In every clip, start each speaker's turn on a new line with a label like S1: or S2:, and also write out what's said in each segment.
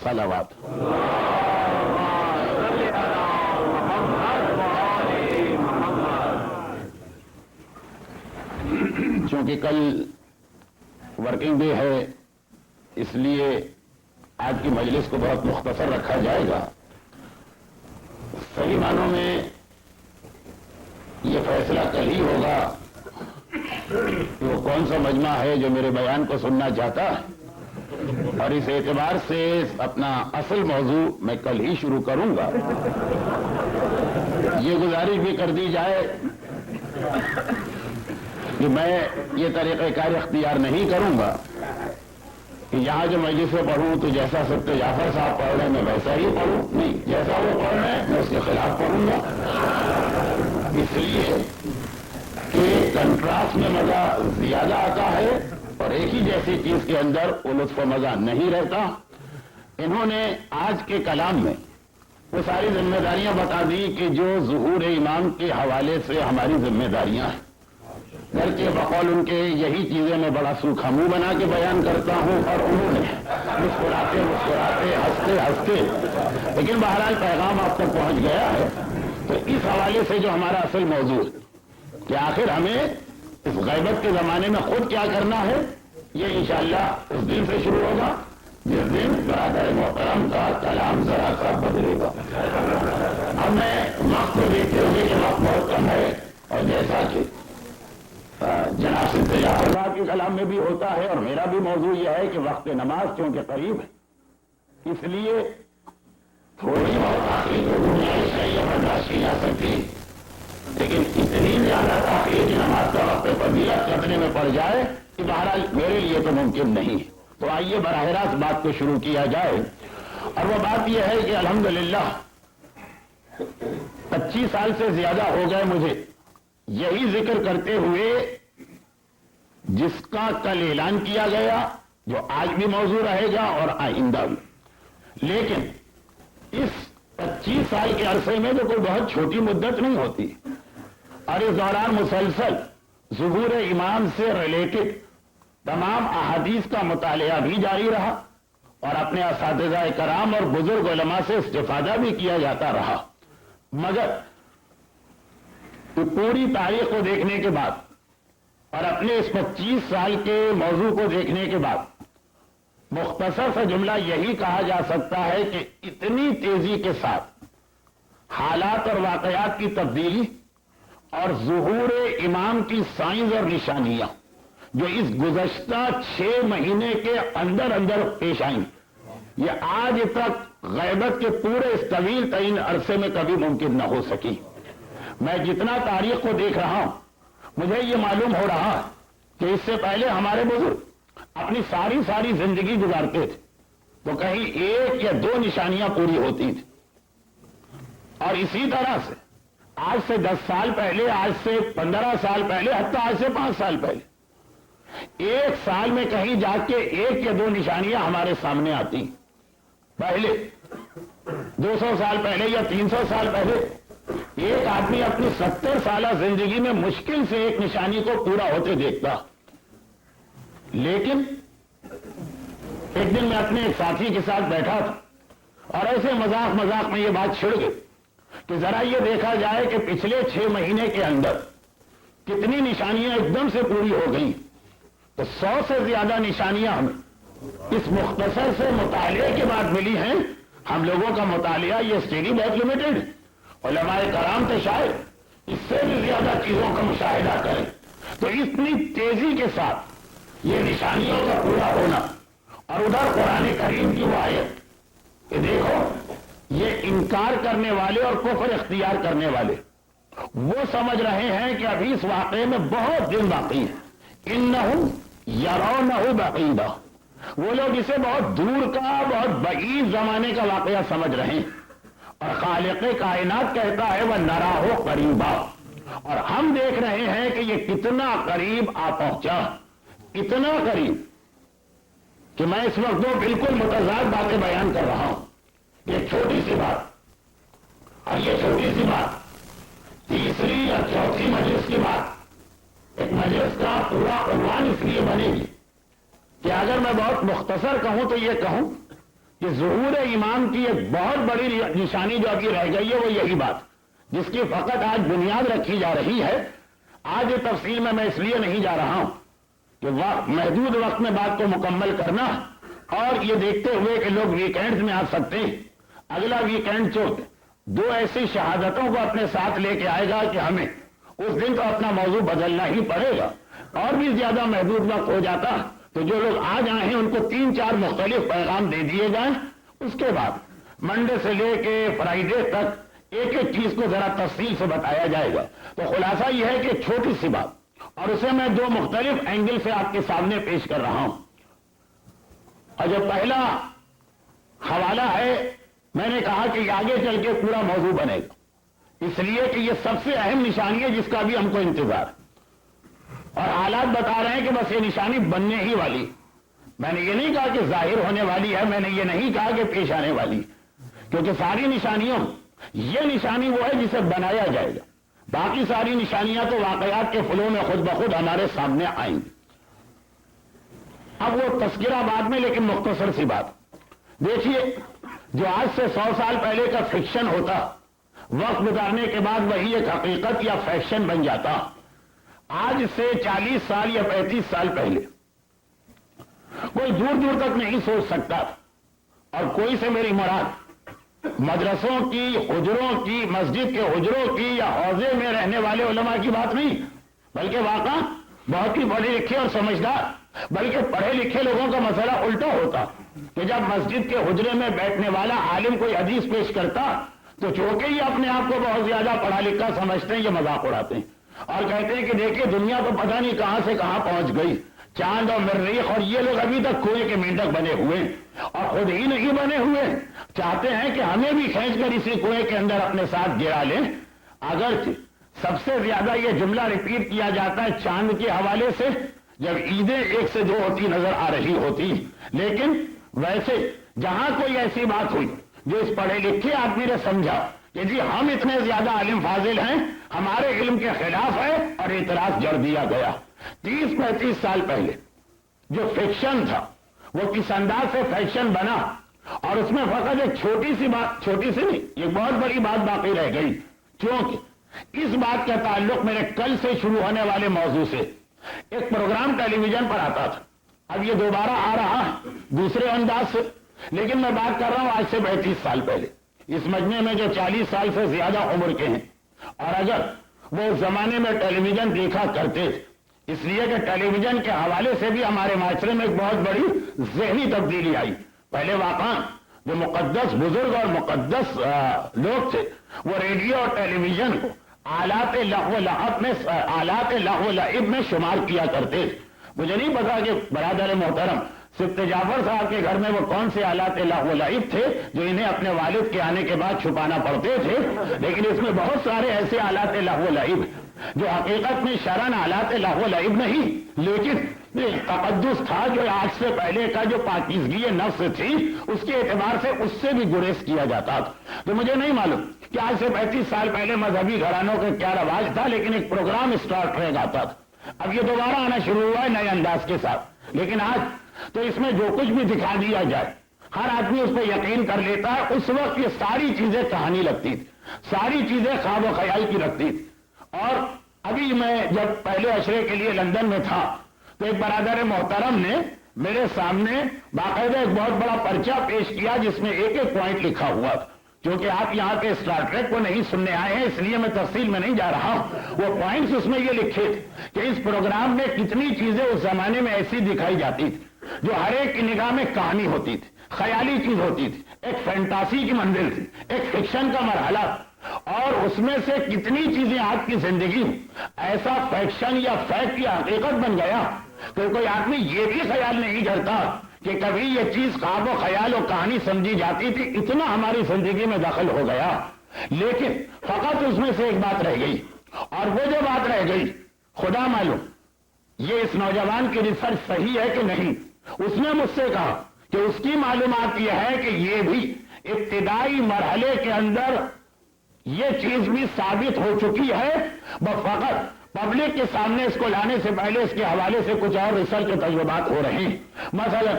S1: صلوات۔ چونکہ کل ورکنگ ڈے ہے اس لیے آج کی مجلس کو بہت مختصر رکھا جائے گا۔ صحیح معنوں میں یہ فیصلہ کل ہی ہوگا کہ وہ کون سا مجمع ہے جو میرے بیان کو سننا چاہتا ہے، اور اس اعتبار سے اپنا اصل موضوع میں کل ہی شروع کروں گا۔ یہ گزارش بھی کر دی جائے کہ میں یہ طریقہ کار اختیار نہیں کروں گا کہ یہاں جو مجلس میں پڑھوں تو جیسا سبت جعفر صاحب پڑھ رہے ہیں میں ویسا ہی پڑھوں، نہیں، جیسا وہ پڑھ رہے ہیں میں اس کے خلاف پڑھوں گا۔ اس لیے کہ کنٹراسٹ میں مزہ زیادہ آتا ہے اور ایک ہی جیسی چیز کے اندر وہ لطف و مزہ نہیں رہتا۔ انہوں نے آج کے کلام میں وہ ساری ذمہ داریاں بتا دی کہ جو ظہور امام کے حوالے سے ہماری ذمہ داریاں ہیں، گھر کے بقول ان کے یہی چیزیں میں بڑا سوکھا منہ بنا کے بیان کرتا ہوں، اور انہوں نے مسکراتے مسکراتے ہنستے ہنستے، لیکن بہرحال پیغام آپ تک پہنچ گیا ہے۔ تو اس حوالے سے جو ہمارا اصل موضوع ہے کہ آخر ہمیں اس غیبت کے زمانے میں خود کیا کرنا ہے، یہ انشاءاللہ اس دن سے شروع ہوگا جس دن برادر محترم کا کلام ذرا سا بدلے گا۔ اب میں وقت کو دیکھتے ہوئے کہ وقت بہت کم ہے، اور جیسا کہ جناب سبت جعفر صاحب کے کلام میں بھی ہوتا ہے اور میرا بھی موضوع یہ ہے کہ وقت نماز چونکہ قریب ہے، اس لیے تھوڑی بہت تاخیر تو گنجائش ہے، یہ برداشت کی جا سکتی، لیکن اتنی زیادہ تاخیر کی نماز کا وقت فضیلت قطرے میں پڑ جائے کہ بہرحال میرے لیے تو ممکن نہیں۔ تو آئیے براہ راست بات کو شروع کیا جائے، اور وہ بات یہ ہے کہ الحمدللہ 25 سال سے زیادہ ہو گئے مجھے یہی ذکر کرتے ہوئے جس کا کل اعلان کیا گیا، جو آج بھی موضوع رہے گا اور آئندہ بھی۔ لیکن اس 25 سال کے عرصے میں تو کوئی بہت چھوٹی مدت نہیں ہوتی، اور اس دوران مسلسل ظہور امام سے ریلیٹڈ تمام احادیث کا مطالعہ بھی جاری رہا، اور اپنے اساتذہ کرام اور بزرگ علماء سے استفادہ بھی کیا جاتا رہا۔ مگر پوری تاریخ کو دیکھنے کے بعد اور اپنے اس 25 سال کے موضوع کو دیکھنے کے بعد مختصر سا جملہ یہی کہا جا سکتا ہے کہ اتنی تیزی کے ساتھ حالات اور واقعات کی تبدیلی اور ظہور امام کی سائنز اور نشانیاں جو اس گزشتہ 6 مہینے کے اندر اندر پیش آئیں، یہ آج تک غیبت کے پورے اس طویل ترین عرصے میں کبھی ممکن نہ ہو سکی۔ میں جتنا تاریخ کو دیکھ رہا ہوں مجھے یہ معلوم ہو رہا کہ اس سے پہلے ہمارے بزرگ اپنی ساری زندگی گزارتے تھے تو کہیں 1 یا 2 نشانیاں پوری ہوتی تھی، اور اسی طرح سے آج سے 10 سال پہلے، آج سے 15 سال پہلے، حتیٰ آج سے 5 سال پہلے 1 سال میں کہیں جا کے 1 یا 2 نشانیاں ہمارے سامنے آتی۔ پہلے 200 سال پہلے یا 300 سال پہلے ایک آدمی اپنی 70 سالہ زندگی میں مشکل سے 1 نشانی کو پورا ہوتے دیکھتا، لیکن ایک دن میں اپنے ایک ساتھی کے ساتھ بیٹھا تھا اور ایسے مذاق میں یہ بات چھڑ گئی کہ ذرا یہ دیکھا جائے کہ پچھلے 6 مہینے کے اندر کتنی نشانیاں ایک دم سے پوری ہو گئی۔ تو 100 سے زیادہ نشانیاں ہمیں اس مختصر سے مطالعے کے بعد ملی ہیں۔ ہم لوگوں کا مطالعہ یہ اسٹڈی بہت لمیٹڈ، علماء کرام تو شاید اس سے بھی زیادہ چیزوں کا مشاہدہ کریں، تو اتنی تیزی کے ساتھ یہ نشانیوں کا پورا ہونا، اور ادھر قرآن کریم کی وہ آیت کہ دیکھو یہ انکار کرنے والے اور کفر اختیار کرنے والے وہ سمجھ رہے ہیں کہ ابھی اس واقعے میں بہت دن باقی ہے، انہم یرونہ بعیدا، وہ لوگ اسے بہت دور کا، بہت بعید زمانے کا واقعہ سمجھ رہے ہیں، اور خالق کائنات کہتا ہے وہ نراہ قریبا، اور ہم دیکھ رہے ہیں کہ یہ کتنا قریب آ پہنچا، اتنا قریب کہ میں اس وقت 2 بالکل متضاد باتیں بیان کر رہا ہوں۔ یہ چھوٹی سی بات اور یہ چھوٹی سی بات تیسری یا چوتھی مجلس کی بات، ایک مجلس کا پورا عنوان اس لیے بنے گی کہ اگر میں بہت مختصر کہوں تو یہ کہوں کہ ظہور ایمان کی ایک بہت بڑی نشانی جو ابھی رہ گئی ہے وہ یہی بات، جس کی فقط آج بنیاد رکھی جا رہی ہے۔ آج یہ تفصیل میں اس لیے نہیں جا رہا ہوں کہ محدود وقت میں بات کو مکمل کرنا اور یہ دیکھتے ہوئے کہ لوگ ویکینڈز میں آ سکتے ہیں، اگلا ویکینڈ جو 2 ایسی شہادتوں کو اپنے ساتھ لے کے آئے گا کہ ہمیں اس دن تو اپنا موضوع بدلنا ہی پڑے گا، اور بھی زیادہ محدود وقت ہو جاتا تو جو لوگ آج آئے ہیں ان کو 3-4 مختلف پیغام دے دیے جائیں، اس کے بعد منڈے سے لے کے فرائیڈے تک ایک ایک چیز کو ذرا تفصیل سے بتایا جائے گا۔ تو خلاصہ یہ ہے کہ چھوٹی سی بات، اور اسے میں 2 مختلف اینگل سے آپ کے سامنے پیش کر رہا ہوں۔ اور جو پہلا حوالہ ہے، میں نے کہا کہ یہ آگے چل کے پورا موضوع بنے گا، اس لیے کہ یہ سب سے اہم نشانی ہے جس کا بھی ہم کو انتظار ہے، اور حالات بتا رہے ہیں کہ بس یہ نشانی بننے ہی والی۔ میں نے یہ نہیں کہا کہ ظاہر ہونے والی ہے، میں نے یہ نہیں کہا کہ پیش آنے والی، کیونکہ ساری نشانیوں یہ نشانی وہ ہے جسے بنایا جائے گا، باقی ساری نشانیاں تو واقعات کے فلو میں خود بخود ہمارے سامنے آئیں گی۔ اب وہ تذکرہ بعد میں، لیکن مختصر سی بات دیکھیے، جو آج سے 100 سال پہلے کا فکشن ہوتا، وقت گزارنے کے بعد وہی ایک حقیقت یا فیکشن بن جاتا۔ آج سے 40 سال یا 35 سال پہلے کوئی دور دور تک نہیں سوچ سکتا، اور کوئی سے میری مراد مدرسوں کی، حجروں کی، مسجد کے حجروں کی یا حوضے میں رہنے والے علماء کی بات نہیں، بلکہ واقعہ بہت ہی پڑھے لکھے اور سمجھدار، بلکہ پڑھے لکھے لوگوں کا مسئلہ الٹا ہوتا کہ جب مسجد کے حجرے میں بیٹھنے والا عالم کوئی حدیث پیش کرتا تو چونکہ ہی اپنے آپ کو بہت زیادہ پڑھا لکھا سمجھتے ہیں، یہ مذاق اڑاتے ہیں اور کہتے ہیں کہ دیکھیے دنیا تو پتہ نہیں کہاں سے کہاں پہنچ گئی، چاند اور مریخ، اور یہ لوگ ابھی تک کنویں کے مینڈک بنے ہوئے ہیں، اور خود ہی نہیں بنے ہوئے، چاہتے ہیں کہ ہمیں بھی کھینچ کر اسی کنویں کے اندر اپنے ساتھ گرا لیں۔ اگرچہ سب سے زیادہ یہ جملہ ریپیٹ کیا جاتا ہے چاند کے حوالے سے، جب عیدیں 1 سے 2 ہوتی نظر آ رہی ہوتی، لیکن ویسے جہاں کوئی ایسی بات ہوئی جو اس پڑھے لکھے آدمی نے سمجھا کہ جی ہم اتنے زیادہ عالم فاضل ہیں، ہمارے علم کے خلاف ہے، اور اعتراض جڑ دیا گیا۔ 30-35 سال پہلے جو فکشن تھا وہ کس انداز سے فیکشن بنا، اور اس میں فقط ایک چھوٹی سی بات، چھوٹی سی نہیں، ایک بہت بڑی بات باقی رہ گئی، کیونکہ اس بات کا تعلق میرے کل سے شروع ہونے والے موضوع سے، ایک پروگرام ٹیلی ویژن پر آتا تھا، اب یہ دوبارہ آ رہا ہے دوسرے انداز سے، لیکن میں بات کر رہا ہوں آج سے 35 سال پہلے، اس مجمع میں جو 40 سال سے زیادہ عمر کے ہیں، اور اگر وہ اس زمانے میں ٹیلی ویژن دیکھا کرتے تھے، اس لیے کہ ٹیلی ویژن کے حوالے سے بھی ہمارے معاشرے میں ایک بہت بڑی ذہنی تبدیلی آئی۔ پہلے واقعہ جو مقدس بزرگ اور مقدس لوگ تھے وہ ریڈیو اور ٹیلی ویژن کو آلات لہو و لعب میں شمار کیا کرتے تھے۔ مجھے نہیں پتا کہ برادر محترم سبت جعفر صاحب کے گھر میں وہ کون سے آلات لہو و لعب تھے جو انہیں اپنے والد کے آنے کے بعد چھپانا پڑتے تھے، لیکن اس میں بہت سارے ایسے آلات لہو و لعب جو حقیقت میں شرعاً آلات لہو و لعب نہیں، لیکن تقدس تھا، جو آج سے پہلے کا جو پاکیزگی نفس تھی اس کے اعتبار سے اس سے بھی گریز کیا جاتا تھا۔ تو مجھے نہیں معلوم کہ آج سے 35 سال پہلے مذہبی گھرانوں کا کیا رواج تھا، لیکن ایک پروگرام اسٹارٹ ٹریک آتا تھا، اب یہ دوبارہ آنا شروع ہوا ہے نئے انداز کے ساتھ، لیکن آج تو اس میں جو کچھ بھی دکھا دیا جائے ہر آدمی اس پہ یقین کر لیتا ہے۔ اس وقت یہ ساری چیزیں کہانی لگتی تھی، ساری چیزیں خواب و خیال کی لگتی تھی۔ اور ابھی میں جب پہلے عشرے کے لیے لندن میں تھا تو ایک برادر محترم نے میرے سامنے باقاعدہ ایک بہت بڑا پرچہ پیش کیا جس میں ایک ایک پوائنٹ لکھا ہوا تھا۔ کیونکہ آپ یہاں کے اسٹار ٹریک کو نہیں سننے آئے ہیں اس لیے میں تفصیل میں نہیں جا رہا ہوں، وہ پوائنٹس اس میں یہ لکھے تھے کہ اس پروگرام میں کتنی چیزیں اس زمانے میں ایسی دکھائی جاتی تھی جو ہر ایک کی نگاہ میں کہانی ہوتی تھی، خیالی چیز ہوتی تھی، ایک فینٹاسی کی منزل تھی، ایک فکشن کا مرحلہ، اور اس میں سے کتنی چیزیں آپ کی زندگی ایسا فیکشن یا فیکٹ یا حقیقت بن گیا کہ کوئی آدمی یہ بھی خیال نہیں کرتا کہ کبھی یہ چیز خواب و خیال و کہانی سمجھی جاتی تھی، اتنا ہماری زندگی میں دخل ہو گیا۔ لیکن فقط اس میں سے ایک بات رہ گئی، اور وہ جو بات رہ گئی خدا معلوم یہ اس نوجوان کی ریسرچ صحیح ہے کہ نہیں، اس نے مجھ سے کہا کہ اس کی معلومات یہ ہے کہ یہ بھی ابتدائی مرحلے کے اندر یہ چیز بھی ثابت ہو چکی ہے، فقط پبلک کے سامنے اس کو لانے سے پہلے اس کے حوالے سے کچھ اور ریسرچ کے تجربات ہو رہے ہیں. مثلا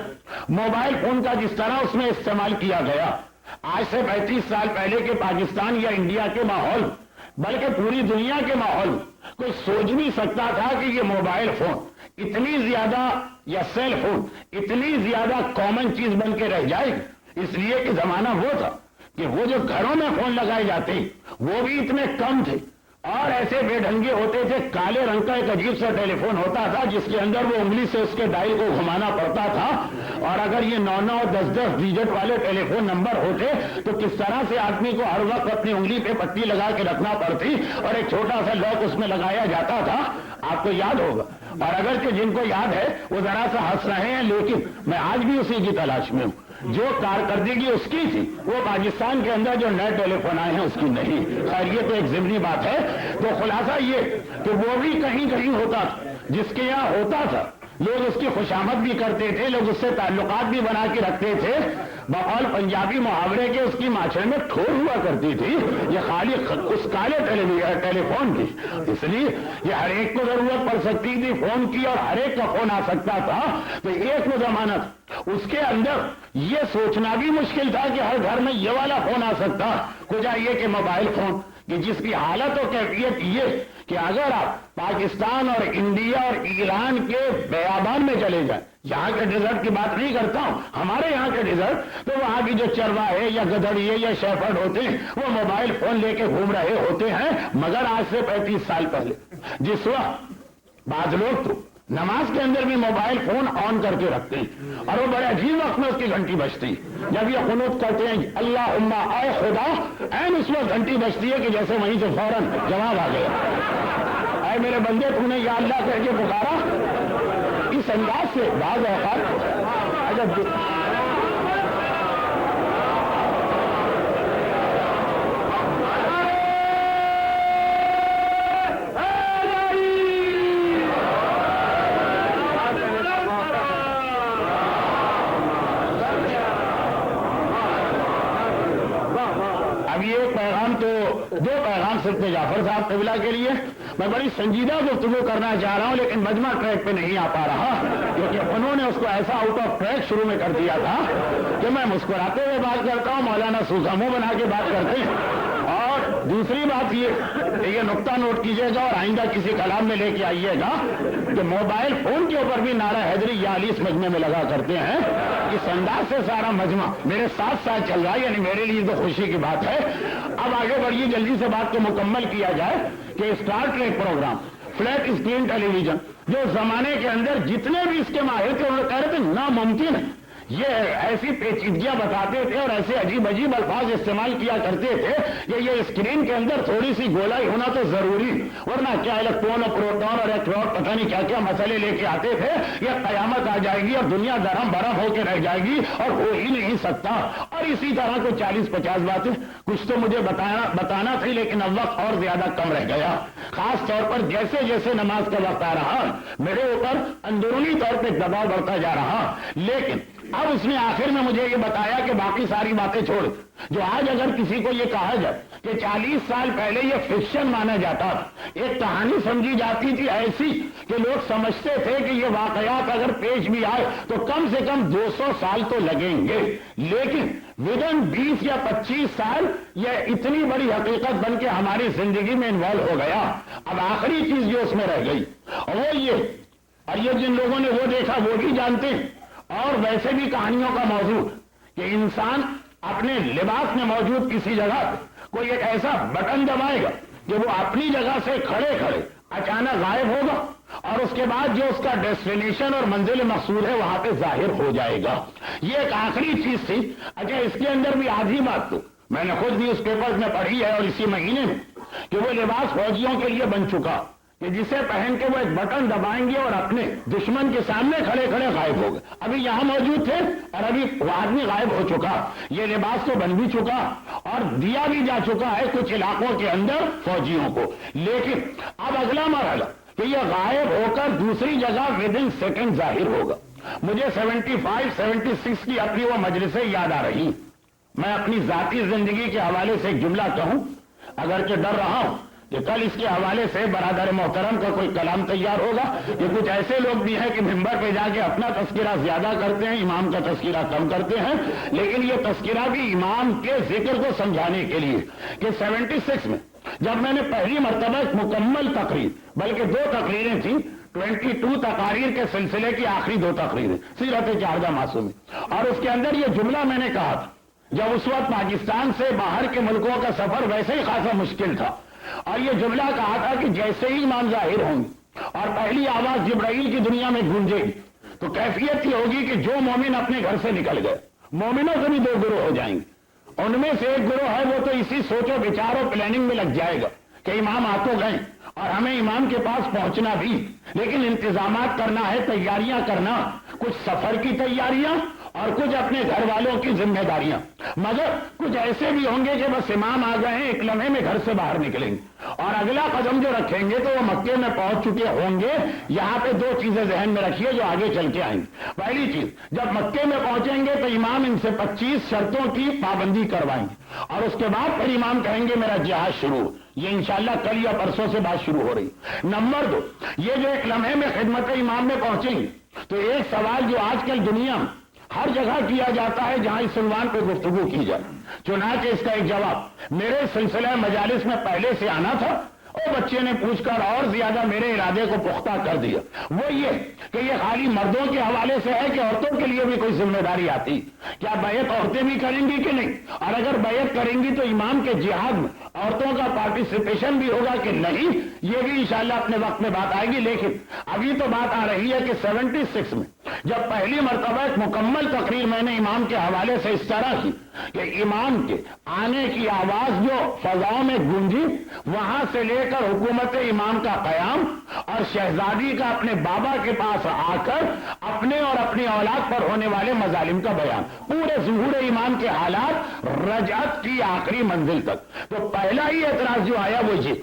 S1: موبائل فون کا جس طرح اس میں استعمال کیا گیا آج سے 35 سال پہلے کے پاکستان یا انڈیا کے ماحول بلکہ پوری دنیا کے ماحول کوئی سوچ نہیں سکتا تھا کہ یہ موبائل فون اتنی زیادہ یا سیل فون اتنی زیادہ کامن چیز بن کے رہ جائے گی. اس لیے کہ زمانہ وہ تھا کہ وہ جو گھروں میں فون لگائے جاتے وہ بھی اتنے کم تھے اور ایسے بے ڈھنگے ہوتے تھے. کالے رنگ کا ایک عجیب سا ٹیلی فون ہوتا تھا جس کے اندر وہ انگلی سے اس کے ڈائل کو گھمانا پڑتا تھا. اور اگر یہ 9 10 ڈیجٹ والے ٹیلی فون نمبر ہوتے تو کس طرح سے آدمی کو ہر وقت اپنی انگلی پہ پٹی لگا کے رکھنا پڑتی اور ایک چھوٹا سا لاک اس میں لگایا جاتا تھا. آپ کو یاد ہوگا. اور اگر کہ جن کو یاد ہے وہ ذرا سا ہنس رہے ہیں لیکن میں آج بھی اسی کی تلاش میں ہوں. جو کارکردگی اس کی تھی وہ پاکستان کے اندر جو نئے ٹیلی فون آئے ہیں اس کی نہیں. خیر یہ تو ایک ضمنی بات ہے. تو خلاصہ یہ کہ وہ بھی کہیں کہیں ہوتا تھا جس کے یہاں ہوتا تھا لوگ اس کی خوشامد بھی کرتے تھے, لوگ اس سے تعلقات بھی بنا کے رکھتے تھے. بقول پنجابی محاورے کے اس کی ماچھڑ میں ٹھوڑ ہوا کرتی تھی. یہ خالی اس کالے ٹیلی فون کی. اس لیے یہ ہر ایک کو ضرورت پڑ سکتی تھی فون کی اور ہر ایک کا فون آ سکتا تھا. تو ایک وہ زمانہ اس کے اندر یہ سوچنا بھی مشکل تھا کہ ہر گھر میں یہ والا فون آ سکتا. کچھ آئیے کہ موبائل فون کہ جس کی حالت و کیفیت یہ کہ اگر آپ پاکستان اور انڈیا اور ایران کے بیابان میں چلے جائیں, یہاں کے ڈیزرٹ کی بات نہیں کرتا ہوں, ہمارے یہاں کے ڈیزرٹ, تو وہاں کی جو چرواہے یا گدڑیے یا شیفرڈ ہوتے ہیں وہ موبائل فون لے کے گھوم رہے ہوتے ہیں. مگر آج سے 35 سال پہلے جس وقت بعض لوگ تو نماز کے اندر بھی موبائل فون آن کر کے رکھتے ہیں اور وہ بڑے عجیب وقت میں اس کی گھنٹی بجتی ہے. جب یہ قنوت کرتے ہیں اللہم اے خدا, این اس وقت گھنٹی بجتی ہے کہ جیسے وہیں سے فوراً جواب آ گیا. اے میرے بندے تم نے یا اللہ کہہ کے پکارا. اس انداز سے بعض اوقات اگر دو پیغام صرف جعفر صاحب قبلہ کے لیے. میں بڑی سنجیدہ گفتگو کرنا چاہ رہا ہوں لیکن مجمع ٹریک پہ نہیں آ پا رہا کیونکہ انہوں نے اس کو ایسا آؤٹ آف ٹریک شروع میں کر دیا تھا کہ میں مسکراتے ہوئے بات کرتا ہوں, مولانا سوزا منہ بنا کے بات کرتے ہیں. اور دوسری بات یہ نقطہ نوٹ کیجئے گا اور آئندہ کسی کلام میں لے کے آئیے گا کہ موبائل فون کے اوپر بھی نعرہ حیدری یا علی اس مجمع میں لگا کرتے ہیں. اس انداز سے سارا مجمع میرے ساتھ ساتھ چل رہا ہے, یعنی میرے لیے تو خوشی کی بات ہے. اب آگے بڑھیے, جلدی سے بات کو مکمل کیا جائے کہ star trek program flat screen television جو زمانے کے اندر جتنے بھی اس کے ماہر تھے انہوں نے کہہ رہے تھے ناممکن ہے. یہ ایسی پیچیدگیاں بتاتے تھے اور ایسے عجیب عجیب الفاظ استعمال کیا کرتے تھے کہ یہ اسکرین کے اندر تھوڑی سی گولائی ہونا تو ضروری, ورنہ کیا الیکٹرون اور پروٹون اور ایکٹرون پتہ نہیں کیا کیا مسئلے لے کے آتے تھے. یہ قیامت آ جائے گی اور دنیا درہم برہم ہو کے رہ جائے گی اور ہو ہی نہیں سکتا. اور اسی طرح کو 40-50 باتیں کچھ تو مجھے بتانا تھی لیکن اب وقت اور زیادہ کم رہ گیا. خاص طور پر جیسے جیسے نماز کا وقت آ رہا میرے اوپر اندرونی طور پہ دباؤ بڑھتا جا رہا. لیکن اب اس نے آخر میں مجھے یہ بتایا کہ باقی ساری باتیں چھوڑ جو آج اگر کسی کو یہ کہا جائے کہ 40 سال پہلے یہ فکشن مانا جاتا تھا, ایک کہانی سمجھی جاتی تھی ایسی کہ لوگ سمجھتے تھے کہ یہ واقعات اگر پیش بھی آئے تو کم سے کم 200 سال تو لگیں گے, لیکن ودن 20 یا 25 سال یہ اتنی بڑی حقیقت بن کے ہماری زندگی میں انوالو ہو گیا. اب آخری چیز جو اس میں رہ گئی وہ یہ, اور یہ جن لوگوں نے وہ دیکھا وہ بھی جانتے ہیں, اور ویسے بھی کہانیوں کا موضوع کہ انسان اپنے لباس میں موجود کسی جگہ کوئی ایک ایسا بٹن دبائے گا کہ وہ اپنی جگہ سے کھڑے کھڑے اچانک غائب ہوگا اور اس کے بعد جو اس کا ڈیسٹینیشن اور منزل مقصود ہے وہاں پہ ظاہر ہو جائے گا. یہ ایک آخری چیز تھی. اچھا اس کے اندر بھی آدھی بات تو میں نے خود نیوز پیپرز میں پڑھی ہے اور اسی مہینے میں کہ وہ لباس فوجیوں کے لیے بن چکا کہ جسے پہن کے وہ ایک بٹن دبائیں گے اور اپنے دشمن کے سامنے کھڑے کھڑے غائب ہو گئے. ابھی یہاں موجود تھے اور ابھی وہ آدمی غائب ہو چکا. یہ لباس تو بن بھی چکا اور دیا بھی جا چکا ہے کچھ علاقوں کے اندر فوجیوں کو. لیکن اب اگلا مرحلہ کہ یہ غائب ہو کر دوسری جگہ ودن سیکنڈ ظاہر ہوگا. مجھے 75-76 کی اپنی وہ مجلسیں یاد آ رہی. میں اپنی ذاتی زندگی کے حوالے سے ایک جملہ کہوں اگرچہ ڈر رہا ہوں کہ کل اس کے حوالے سے برادر محترم کا کوئی کلام تیار ہوگا کہ کچھ ایسے لوگ بھی ہیں کہ ممبر پہ جا کے اپنا تذکرہ زیادہ کرتے ہیں، امام کا تذکرہ کم کرتے ہیں، لیکن یہ تذکرہ بھی امام کے ذکر کو سمجھانے کے لیے کہ 76 میں جب میں نے پہلی مرتبہ ایک مکمل تقریر، بلکہ 2 تقریریں تھیں، 22 تقاریر کے سلسلے کی آخری 2 تقریریں سیرت چاردہ معصومی، اور اس کے اندر یہ جملہ میں نے کہا تھا جب اس وقت پاکستان سے باہر کے ملکوں کا سفر ویسے ہی خاصا مشکل تھا، اور یہ جملہ کہا تھا کہ جیسے ہی امام ظاہر ہوں گے اور پہلی آواز جبرائیل کی دنیا میں گونجے گی تو کیفیت یہ ہوگی کہ جو مومن اپنے گھر سے نکل گئے، مومنوں سے بھی 2 گروہ ہو جائیں گے، ان میں سے ایک گروہ ہے وہ تو اسی سوچ و بچار و پلاننگ میں لگ جائے گا کہ امام آ تو گئے اور ہمیں امام کے پاس پہنچنا بھی، لیکن انتظامات کرنا ہے، تیاریاں کرنا، کچھ سفر کی تیاریاں اور کچھ اپنے گھر والوں کی ذمہ داریاں، مگر کچھ ایسے بھی ہوں گے کہ بس امام آ گئے ہیں، ایک لمحے میں گھر سے باہر نکلیں گے اور اگلا قدم جو رکھیں گے تو وہ مکے میں پہنچ چکے ہوں گے۔ یہاں پہ 2 چیزیں ذہن میں رکھیے جو آگے چل کے آئیں گے۔ پہلی چیز، جب مکے میں پہنچیں گے تو امام ان سے 25 شرطوں کی پابندی کروائیں گے اور اس کے بعد پھر امام کہیں گے میرا جہاد شروع، یہ انشاءاللہ کل یا پرسوں سے بات شروع ہو رہی۔ نمبر 2، یہ جو ایک لمحے میں خدمت امام میں پہنچیں گے تو ایک سوال جو آج کل دنیا میں ہر جگہ کیا جاتا ہے جہاں اس عنوان پہ گفتگو کی جائے، چنانچہ اس کا ایک جواب میرے سلسلہ مجالس میں پہلے سے آنا تھا اور بچے نے پوچھ کر اور زیادہ میرے ارادے کو پختہ کر دیا، وہ یہ کہ یہ خالی مردوں کے حوالے سے ہے کہ عورتوں کے لیے بھی کوئی ذمہ داری آتی، کیا بیعت عورتیں بھی کریں گی کہ نہیں، اور اگر بیعت کریں گی تو امام کے جہاد میں عورتوں کا پارٹیسپیشن بھی ہوگا کہ نہیں، یہ بھی انشاءاللہ اپنے وقت میں بات آئے گی۔ لیکن ابھی تو بات آ رہی ہے کہ 76 میں جب پہلی مرتبہ ایک مکمل تقریر میں نے امام کے حوالے سے اس طرح کی کہ امام کے آنے کی آواز جو فضاؤں میں گونجی، وہاں سے لے کر حکومت امام کا قیام اور شہزادی کا اپنے بابا کے پاس آ کر اپنے اور اپنی اولاد پر ہونے والے مظالم کا بیان، پورے ظہور امام کے حالات رجعت کی آخری منزل تک، تو پہلا ہی اعتراض جو آیا وہ یہ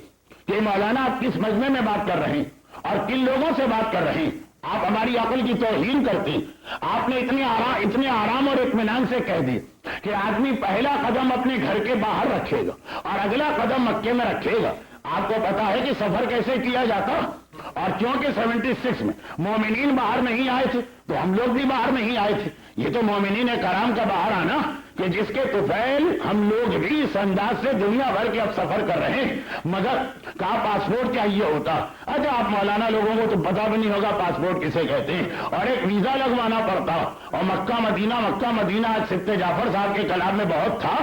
S1: کہ مولانا آپ کس مجمع میں بات کر رہے ہیں اور کن لوگوں سے بات کر رہے ہیں، آپ ہماری عقل کی توہین کرتے ہیں۔ آپ نے اتنے آرام اور اطمینان سے کہہ دیا کہ آدمی پہلا قدم اپنے گھر کے باہر رکھے گا اور اگلا قدم مکے میں رکھے گا۔ آپ کو پتا ہے کہ سفر کیسے کیا جاتا، اور چونکہ 76 میں مومنین باہر نہیں آئے تھے تو ہم لوگ بھی باہر نہیں آئے تھے، یہ تو مومنین کرام کا باہر آنا کہ جس کے طفیل ہم لوگ بھی اس انداز سے دنیا بھر کے اب سفر کر رہے ہیں، مگر کہاں پاسپورٹ چاہیے ہوتا۔ اچھا آپ مولانا لوگوں کو تو پتا بھی نہیں ہوگا پاسپورٹ کسے کہتے ہیں، اور ایک ویزا لگوانا پڑتا، اور مکہ مدینہ آج سبت جعفر صاحب کے کلام میں بہت تھا،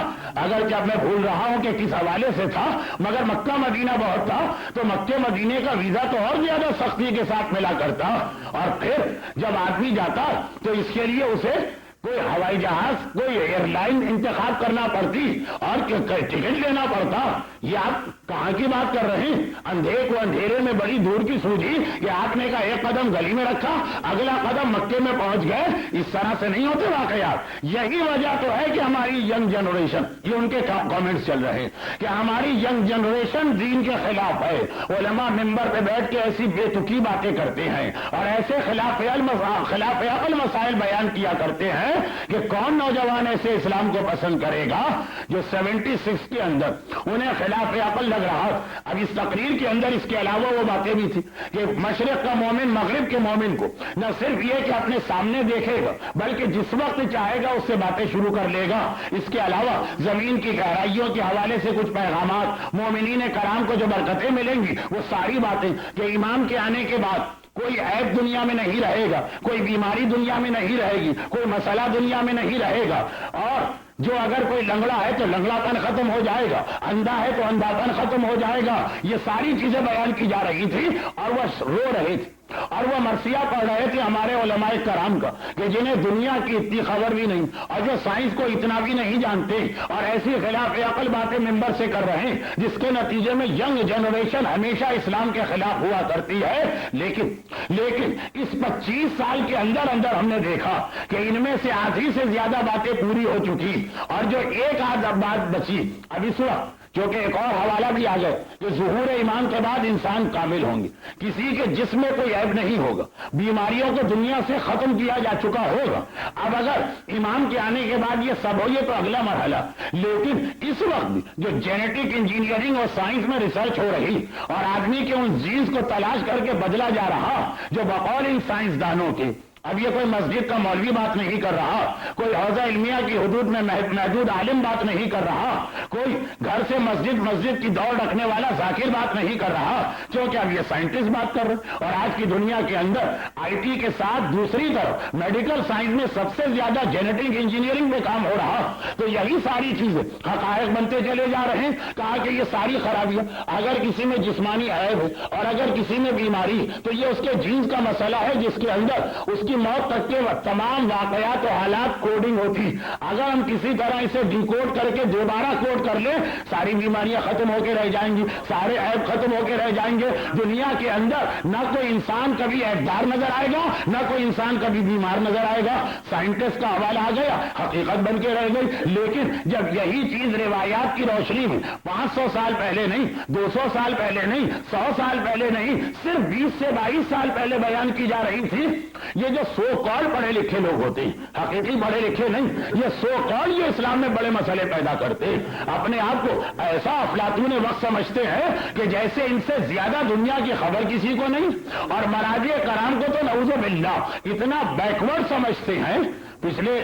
S1: اگر کیا میں بھول رہا ہوں کہ کس حوالے سے تھا، مگر مکہ مدینہ بہت تھا، تو مکے مدینے کا ویزا تو اور زیادہ سختی کے ساتھ ملا کرتا، اور پھر جب آدمی جاتا تو اس کے لیے اسے کوئی ہوائی جہاز، کوئی ایئر لائن انتخاب کرنا پڑتی اور ٹکٹ لینا پڑتا۔ یہ آپ کہاں کی بات کر رہے ہیں؟ اندھیرے کو اندھیرے میں بڑی دور کی سوجی کہ آپ نے کا ایک قدم گلی میں رکھا، اگلا قدم مکے میں پہنچ گئے، اس طرح سے نہیں ہوتے واقعات۔ یہی وجہ تو ہے کہ ہماری ینگ جنریشن، یہ ان کے کامنٹس چل رہے ہیں کہ ہماری ینگ جنریشن دین کے خلاف ہے، علماء ممبر پہ بیٹھ کے ایسی بے تکی باتیں کرتے ہیں اور ایسے خلاف عقل مسائل بیان کیا کرتے ہیں کہ کون نوجوان ایسے اسلام کو پسند کرے گا جو 76 کے اندر انہیں خلاف عقل لگ رہا۔ اب اس تقریر کے اندر اس کے علاوہ وہ باتیں بھی تھی کہ مشرق کا مومن مغرب کے مومن کو نہ صرف یہ کہ اپنے سامنے دیکھے گا بلکہ جس وقت چاہے گا اس سے باتیں شروع کر لے گا۔ اس کے علاوہ زمین کی گہرائیوں کے حوالے سے کچھ پیغامات، مومنین کرام کو جو برکتیں ملیں گی وہ ساری باتیں کہ امام کے آنے کے بعد کوئی عیب دنیا میں نہیں رہے گا، کوئی بیماری دنیا میں نہیں رہے گی، کوئی مسئلہ دنیا میں نہیں رہے گا، اور جو اگر کوئی لنگڑا ہے تو لنگڑا پن ختم ہو جائے گا، اندھا ہے تو اندھا پن ختم ہو جائے گا۔ یہ ساری چیزیں بیان کی جا رہی تھی اور وہ رو رہے تھے اور وہ مرثیہ پڑھ رہے تھے ہمارے علماء کرام کا کہ جنہیں دنیا کی اتنی خبر بھی نہیں اور جو سائنس کو اتنا بھی نہیں جانتے اور ایسی خلاف عقل باتیں ممبر سے کر رہے ہیں جس کے نتیجے میں ینگ جنریشن ہمیشہ اسلام کے خلاف ہوا کرتی ہے۔ لیکن اس 25 سال کے اندر ہم نے دیکھا کہ ان میں سے آدھی سے زیادہ باتیں پوری ہو چکی اور جو ایک آدھ بات بچی اب اس وقت کیونکہ ایک اور حوالہ بھی آ گیا کہ ظہور ایمان کے بعد انسان کامل ہوں گے، کسی کے جسم میں کوئی عیب نہیں ہوگا، بیماریوں کو دنیا سے ختم کیا جا چکا ہوگا۔ اب اگر ایمان کے آنے کے بعد یہ سب ہو، یہ تو اگلا مرحلہ، لیکن اس وقت بھی جو جینیٹک انجینئرنگ اور سائنس میں ریسرچ ہو رہی اور آدمی کے ان جینز کو تلاش کر کے بدلا جا رہا، جو بقول ان سائنسدانوں کے، اب یہ کوئی مسجد کا مولوی بات نہیں کر رہا، کوئی حوزہ علمیہ کی حدود میں محدود عالم بات نہیں کر رہا، کوئی گھر سے مسجد کی دوڑ رکھنے والا ذاکر بات نہیں کر رہا، کیونکہ اب یہ سائنٹسٹ بات کر رہے ہیں۔ اور آج کی دنیا کے اندر آئی ٹی کے ساتھ دوسری طرف میڈیکل سائنس میں سب سے زیادہ جینیٹک انجینئرنگ میں کام ہو رہا، تو یہی ساری چیزیں حقائق بنتے چلے جا رہے ہیں۔ کہا کہ یہ ساری خرابیاں، اگر کسی میں جسمانی عیب ہے اور اگر کسی میں بیماری، تو یہ اس کے جینز کا مسئلہ ہے، جس کے اندر اس کی موت تک کے تمام واقعات و حالات کوڈنگ ہوتی۔ اگر ہم کسی طرح اسے ڈیکوڈ کر کے دوبارہ کوڈ کر لیں، ساری بیماریاں ختم ہو کے رہ جائیں گی، سارے عیب ختم ہو کے رہ جائیں گے۔ دنیا کے اندر نہ کوئی انسان کبھی عیبدار نظر آئے گا، نہ کوئی انسان کبھی بیمار نظر آئے گا۔ سائنٹسٹ کا حوالہ آ گیا، حقیقت بن کے رہ گئی۔ لیکن جب یہی چیز روایات کی روشنی میں 500 سال پہلے نہیں، 200 سال پہلے نہیں، 100 سال پہلے نہیں، صرف 20 سے 22 سال پہلے بیان کی جا رہی تھی، یہ جو سو کال پڑھے لکھے لوگ ہوتے ہیں، حقیقی پڑھے لکھے نہیں، یہ سو کال یہ اسلام میں بڑے مسئلے پیدا کرتے ہیں، اپنے آپ کو ایسا افلاطون وقت سمجھتے ہیں کہ جیسے ان سے زیادہ دنیا کی خبر کسی کو نہیں، اور مراجع کرام کو تو نعوذ باللہ اتنا بیکورڈ سمجھتے ہیں۔ پچھلے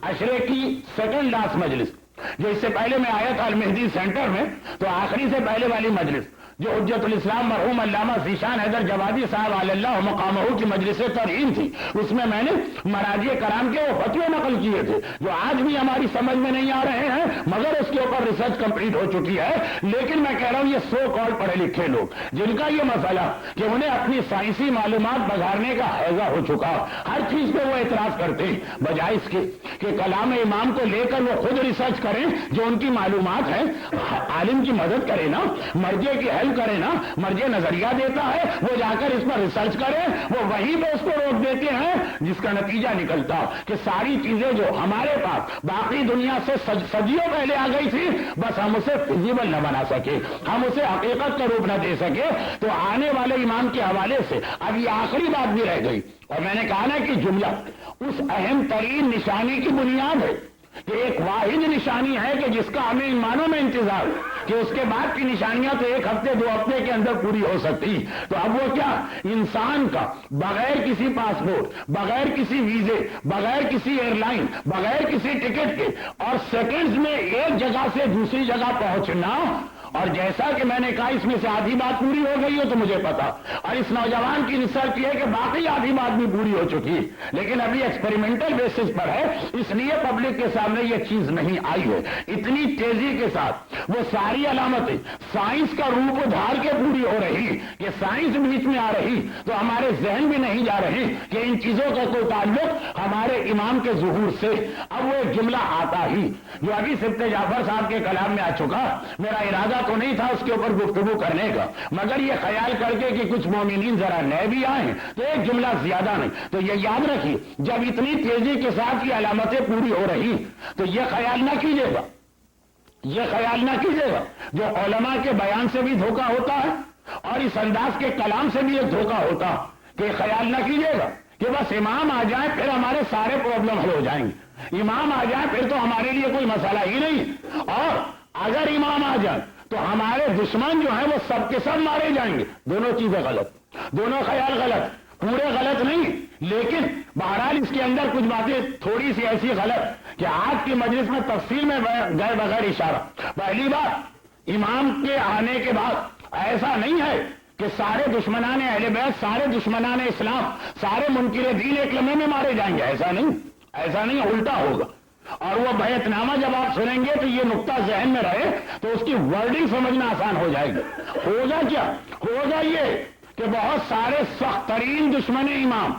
S1: عشرے کی سیکنڈ لاسٹ مجلس، جو اس سے پہلے میں آیا تھا المہدی سینٹر میں، تو آخری سے پہلے والی مجلس جو حجت الاسلام مرحوم علامہ ذیشان حیدر جوادی صاحب علی اللہ مقامہ کی مجلس ترہیم تھی، اس میں میں نے مراجع کرام کے وہ فتوے نقل کیے تھے جو آج بھی ہماری سمجھ میں نہیں آ رہے ہیں، مگر اس کے اوپر ریسرچ کمپلیٹ ہو چکی ہے۔ لیکن میں کہہ رہا ہوں یہ سو کال پڑھے لکھے لوگ جن کا یہ مسئلہ کہ انہیں اپنی سائنسی معلومات بگاڑنے کا حیضہ ہو چکا، ہر چیز پہ وہ اعتراض کرتے ہیں، بجائے اس کے کہ کلام امام کو لے کر وہ خود ریسرچ کریں، جو ان کی معلومات ہے عالم کی مدد کرے نا، مرجع کی ہیلپ کرے نا، مرجع نظریہ دیتا ہے، وہ جا کر اس پر ریسرچ کرے، وہ وہیں پہ اس کو روک دیتے ہیں، جس کا نتیجہ نکلتا کہ ساری چیزیں جو ہمارے پاس باقی دنیا سے صدیوں پہلے آ گئی تھی، بس ہم اسے فیزیبل نہ بنا سکے، ہم اسے حقیقت کا روپ نہ دے سکے، تو آنے والے امام کے حوالے سے اب یہ آخری بات بھی رہ گئی۔ اور میں نے کہا نا کہ جملہ اس اہم ترین نشانی کی بنیاد ہے کہ ایک واحد نشانی ہے کہ جس کا ہمیں ایمانوں میں انتظار کہ اس کے بعد کی نشانیاں تو 1 ہفتے 2 ہفتے کے اندر پوری ہو سکتی، تو اب وہ کیا، انسان کا بغیر کسی پاسپورٹ، بغیر کسی ویزے، بغیر کسی ایئر لائن، بغیر کسی ٹکٹ کے اور سیکنڈز میں ایک جگہ سے دوسری جگہ پہنچنا۔ اور جیسا کہ میں نے کہا اس میں سے آدھی بات پوری ہو گئی ہو تو مجھے پتا، اور اس نوجوان کی ریسرچ یہ ہے کہ باقی آدھی بات بھی پوری ہو چکی ہے، لیکن ابھی ایکسپیریمنٹل بیسس پر ہے، اس لیے پبلک کے سامنے یہ چیز نہیں آئی ہے۔ اتنی تیزی کے ساتھ وہ ساری علامتیں سائنس کا روپ دھار کے پوری ہو رہی کہ سائنس بیچ میں آ رہی تو ہمارے ذہن بھی نہیں جا رہے کہ ان چیزوں کا کوئی تعلق ہمارے امام کے ظہور سے۔ اب وہ ایک جملہ آتا ہی جو ابھی سبت جعفر صاحب کے کلام میں آ چکا، میرا ارادہ تو نہیں تھا اس کے اوپر گفتگو کرنے کا، مگر یہ خیال کر کے کہ کچھ مومنین ذرا نئے بھی آئے تو ایک جملہ زیادہ نہیں، تو یہ یاد رکھیے جب اتنی تیزی کے ساتھ یہ علامتیں پوری ہو رہی تو یہ خیال نہ کیجیے گا، یہ خیال نہ کیجیے گا جو علماء کے بیان سے بھی دھوکہ ہوتا ہے اور اس انداز کے کلام سے بھی ایک دھوکہ ہوتا، کہ خیال نہ کیجیے گا کہ بس امام آ جائے پھر ہمارے سارے پرابلم حل ہو جائیں گے، امام آ جائے پھر تو ہمارے لیے کوئی مسئلہ ہی نہیں، اور اگر امام آ جائے تو ہمارے دشمن جو ہیں وہ سب کے سب مارے جائیں گے۔ دونوں چیزیں غلط، دونوں خیال غلط، پورے غلط نہیں، لیکن بہرحال اس کے اندر کچھ باتیں تھوڑی سی ایسی غلط کہ آج کی مجلس میں تفصیل میں گئے بغیر اشارہ۔ پہلی بات، امام کے آنے کے بعد ایسا نہیں ہے کہ سارے دشمنان اہل بیت، سارے دشمنان اسلام، سارے منکر دین ایک لمحے میں مارے جائیں گے، ایسا نہیں، ایسا نہیں، الٹا ہوگا۔ اور وہ بیعت نامہ جب آپ سنیں گے تو یہ نقطہ ذہن میں رہے تو اس کی ورڈنگ سمجھنا آسان ہو جائے گی۔ ہوگا کیا، ہوگا یہ کہ بہت سارے سخت ترین دشمن امام،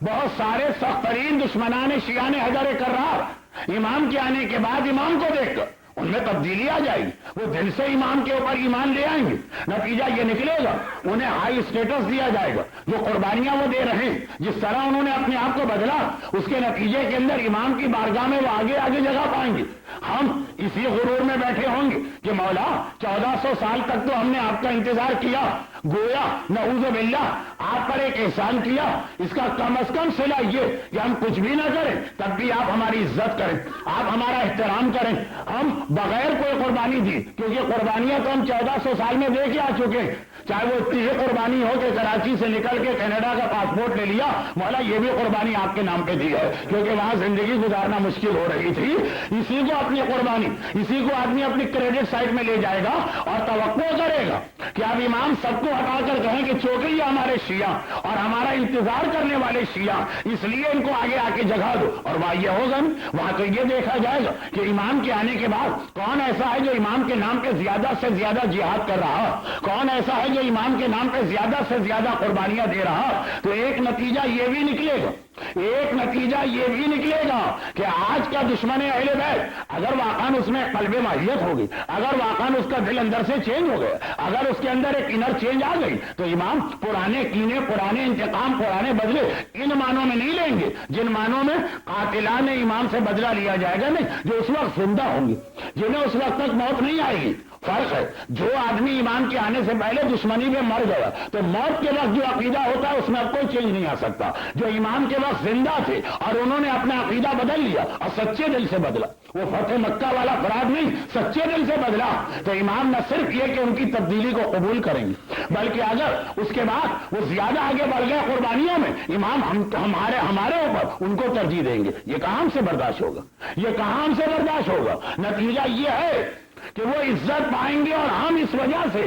S1: بہت سارے سخت ترین دشمنان شیعان حیدر کرار امام کے آنے کے بعد امام کو دیکھ کر ان میں تبدیلی آ جائے گی، وہ دل سے امام کے اوپر ایمان لے آئیں گے، نتیجہ یہ نکلے گا انہیں ہائی اسٹیٹس دیا جائے گا، جو قربانیاں وہ دے رہے ہیں، جس طرح انہوں نے اپنے آپ کو بدلا، اس کے نتیجے کے اندر امام کی بارگاہ میں وہ آگے آگے جگہ پائیں گے۔ ہم اسی غرور میں بیٹھے ہوں گے کہ مولا 1400 سال تک تو ہم نے آپ کا انتظار کیا، گویا نعوذ باللہ آپ پر ایک احسان کیا، اس کا کم از کم صلہ یہ کہ ہم کچھ بھی نہ کریں تب بھی آپ ہماری عزت کریں، آپ ہمارا احترام کریں، ہم بغیر کوئی قربانی دی، کیونکہ قربانیاں تو ہم 1400 سال میں دے کے آ چکے ہیں، چاہے وہ اتنی ہی قربانی ہو کہ کراچی سے نکل کے کینیڈا کا پاسپورٹ لے لیا، مولا یہ بھی قربانی آپ کے نام پہ دی ہے، کیونکہ وہاں زندگی گزارنا مشکل ہو رہی تھی، اسی کو اپنی قربانی، اسی کو آدمی اپنی کریڈٹ سائٹ میں لے جائے گا اور توقع کرے گا کہ اب امام سب کو ہٹا کر کہیں کہ چونکہ یہ ہمارے شیعہ اور ہمارا انتظار کرنے والے شیعہ، اس لیے ان کو آگے آ کے جگہ دو، اور وہاں یہ ہوگا وہاں تو یہ دیکھا جائے گا کہ امام کے آنے کے بعد کون ایسا ہے جو امام کے نام پہ زیادہ سے زیادہ جہاد کر رہا، کون ایسا ہے جو امام کے نام پہ زیادہ سے زیادہ قربانیاں دے رہا۔ تو ایک نتیجہ یہ بھی نکلے گا، ایک نتیجہ یہ بھی نکلے گا کہ آج کا دشمن اہل بیت اگر واقعاً اس میں قلب ماہیت ہوگی، اگر واقعاً اس کا دل اندر سے چینج ہو گیا، اگر اس کے اندر ایک انر چینج آ گئی، تو امام پرانے کینے، پرانے انتقام، پرانے بدلے ان معنوں میں نہیں لیں گے جن معنوں میں قاتلان امام سے بدلہ لیا جائے گا، نہیں، جو اس وقت زندہ ہوں گے، جنہیں اس وقت تک موت نہیں آئے گی۔ فرق ہے، جو آدمی امام کے آنے سے پہلے دشمنی میں مر گیا تو موت کے وقت جو عقیدہ ہوتا ہے اس میں اب کوئی چینج نہیں آ سکتا، جو امام کے وقت زندہ تھے اور انہوں نے اپنا عقیدہ بدل لیا اور سچے دل سے بدلا، وہ فتح مکہ والا فراد نہیں، سچے دل سے بدلا، تو امام نہ صرف یہ کہ ان کی تبدیلی کو قبول کریں گے، بلکہ اگر اس کے بعد وہ زیادہ آگے بڑھ گئے قربانیوں میں، امام ہمارے اوپر ان کو ترجیح دیں گے۔ یہ کہاں سے برداشت ہوگا، یہ کہاں سے برداشت ہوگا؟ نتیجہ یہ ہے کہ وہ عزت پائیں گے اور ہم اس وجہ سے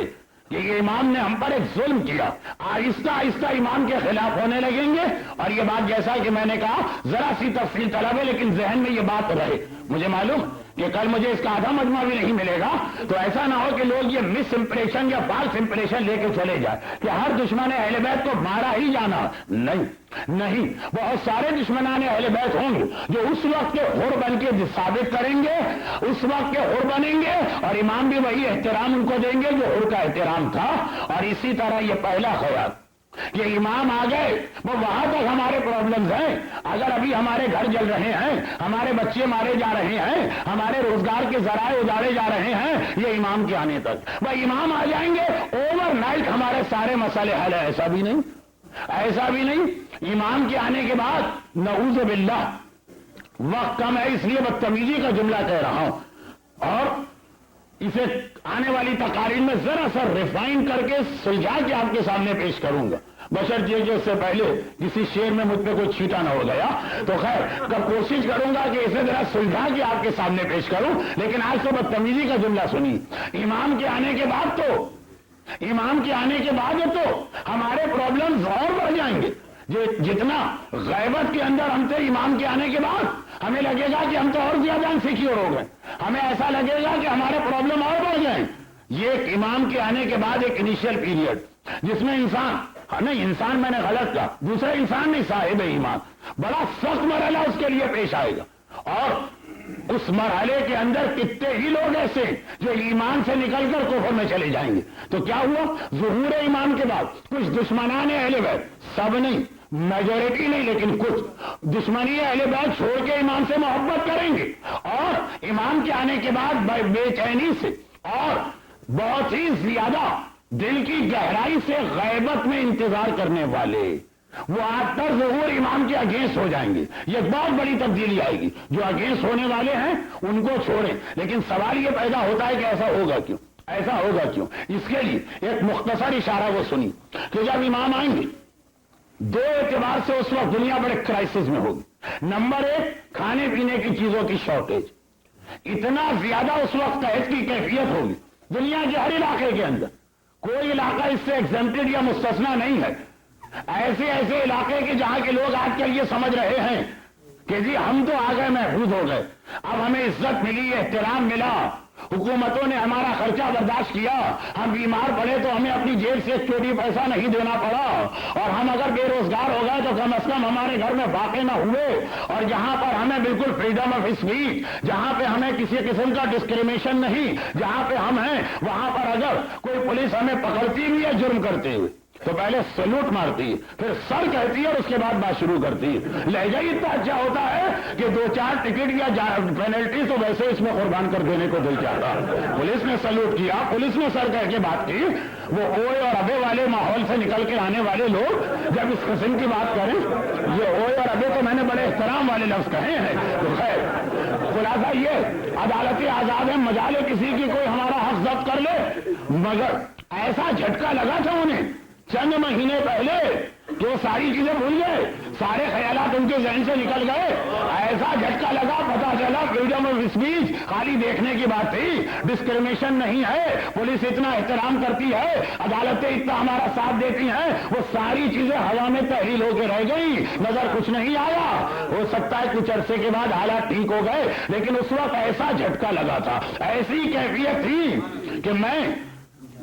S1: کہ یہ امام نے ہم پر ایک ظلم کیا، آہستہ آہستہ امام کے خلاف ہونے لگیں گے۔ اور یہ بات جیسا کہ میں نے کہا ذرا سی تفصیل طلب ہے، لیکن ذہن میں یہ بات رہے، مجھے معلوم کہ کل مجھے اس کا آدھا مجمع بھی نہیں ملے گا، تو ایسا نہ ہو کہ لوگ یہ مس امپریشن یا فالس امپریشن لے کے چلے جائیں کہ ہر دشمن اہل بیت کو مارا ہی جانا، نہیں، بہت سارے دشمنان اہل بیت ہوں گے جو اس وقت کے حر بن کے ثابت کریں گے، اس وقت کے حر بنیں گے، اور امام بھی وہی احترام ان کو دیں گے جو حر کا احترام تھا۔ اور اسی طرح یہ پہلا خیال، یہ امام آ گئے، وہ وہاں تک ہمارے پرابلمز ہیں، اگر ابھی ہمارے گھر جل رہے ہیں، ہمارے بچے مارے جا رہے ہیں، ہمارے روزگار کے ذرائع اجاڑے جا رہے ہیں، یہ امام کے آنے تک، وہ امام آ جائیں گے اوور نائٹ ہمارے سارے مسئلے حل ہے، ایسا بھی نہیں، ایسا بھی نہیں۔ امام کے آنے کے بعد نعوذ باللہ وقت کم ہے اس لیے بدتمیزی کا جملہ کہہ رہا ہوں، اور اسے آنے والی تقاریر میں ذرا سا ریفائن کر کے سلجھا کے آپ کے سامنے پیش کروں گا، بشرطیہ کہ اس سے پہلے کسی شعر میں مجھ پہ کوئی چھیٹا نہ ہو گیا، تو خیر کب کوشش کروں گا کہ اسے ذرا سلجھا کے آپ کے سامنے پیش کروں، لیکن آج تو بدتمیزی کا جملہ سنی۔ امام کے آنے کے بعد تو ہمارے پرابلمز اور بڑھ جائیں گے، جتنا غیبت کے اندر ہم تھے امام کے آنے کے بعد ہمیں لگے گا کہ ہم تو اور زیادہ انسیکیور ہو گئے، ہمیں ایسا لگے گا کہ ہمارے پرابلم اور بڑھ جائیں۔ یہ ایک امام کے آنے کے بعد ایک انیشیل پیریڈ جس میں انسان میں نے غلط کہا، دوسرے انسان نہیں، صاحب ایمان، بڑا سخت مرحلہ اس کے لیے پیش آئے گا، اور اس مرحلے کے اندر کتنے ہی لوگ ایسے جو ایمان سے نکل کر کفر میں چلے جائیں گے۔ تو کیا ہوا؟ ظہور ایمان کے بعد کچھ دشمنان اہل بیت، سب نہیں، میجورٹی نہیں، لیکن کچھ دشمنی اہل بیت چھوڑ کے امام سے محبت کریں گے، اور امام کے آنے کے بعد بے چینی سے اور بہت ہی زیادہ دل کی گہرائی سے غیبت میں انتظار کرنے والے وہ آج تک ظہور امام کے اگینسٹ ہو جائیں گے۔ یہ بہت بڑی تبدیلی آئے گی، جو اگینسٹ ہونے والے ہیں ان کو چھوڑیں، لیکن سوال یہ پیدا ہوتا ہے کہ ایسا ہوگا کیوں، ایسا ہوگا کیوں؟ اس کے لیے ایک مختصر اشارہ وہ سنی کہ جب امام آئیں گے دو اعتبار سے اس وقت دنیا بڑے کرائسس میں ہوگی۔ نمبر ایک، کھانے پینے کی چیزوں کی شارٹیج، اتنا زیادہ اس وقت قحط کی کیفیت ہوگی دنیا کے ہر علاقے کے اندر، کوئی علاقہ اس سے ایگزمپٹڈ یا مستثنا نہیں ہے۔ ایسے علاقے کے جہاں کے لوگ آج کل یہ سمجھ رہے ہیں کہ جی ہم تو آ گئے محفوظ ہو گئے، اب ہمیں عزت ملی، احترام ملا، حکومتوں نے ہمارا خرچہ برداشت کیا، ہم بیمار پڑے تو ہمیں اپنی جیب سے ایک چوٹی پیسہ نہیں دینا پڑا، اور ہم اگر بے روزگار ہو گئے تو کم از کم ہمارے گھر میں فاقے نہ ہوئے، اور جہاں پر ہمیں بالکل فریڈم آف اسپیچ، جہاں پہ ہمیں کسی قسم کا ڈسکریمنیشن نہیں، جہاں پہ ہم ہیں وہاں پر اگر کوئی پولیس ہمیں پکڑتی بھی ہے جرم کرتے ہوئے تو پہلے سلوٹ مارتی ہے، پھر سر کہتی ہے اور اس کے بعد بات شروع کرتی ہے۔ لہجہ ہی اتنا اچھا ہوتا ہے کہ 2-4 ٹکٹ یا پینلٹی تو ویسے اس میں قربان کر دینے کو دل چاہتا۔ پولیس نے سلوٹ کیا، پولیس نے سر کہہ کے بات کی، وہ اوئے اور ابے والے ماحول سے نکل کے آنے والے لوگ جب اس قسم کی بات کریں، یہ اوئے اور ابے تو میں نے بڑے احترام والے لفظ کہے ہیں، تو خیر خلاصہ یہ عدالتیں آزاد ہیں، مجالے کسی کی کوئی ہمارا حق ضبط کر لے، مگر ایسا جھٹکا لگا تھا انہیں چند مہینے پہلے کہ وہ ساری چیزیں بھول گئے، سارے خیالات ان کے ذہن سے نکل گئے، ایسا جھٹکا لگا، پتا چلا فریڈم آف اسپیچ خالی دیکھنے کی بات تھی، ڈسکریمنیشن نہیں ہے، پولیس اتنا احترام کرتی ہے، عدالتیں اتنا ہمارا ساتھ دیتی ہیں، وہ ساری چیزیں ہوا میں تحلیل ہو کے رہ گئی، نظر کچھ نہیں آیا۔ ہو سکتا ہے کچھ عرصے کے بعد حالات ٹھیک ہو گئے، لیکن اس وقت ایسا جھٹکا لگا تھا، ایسی کیفیت تھی کہ میں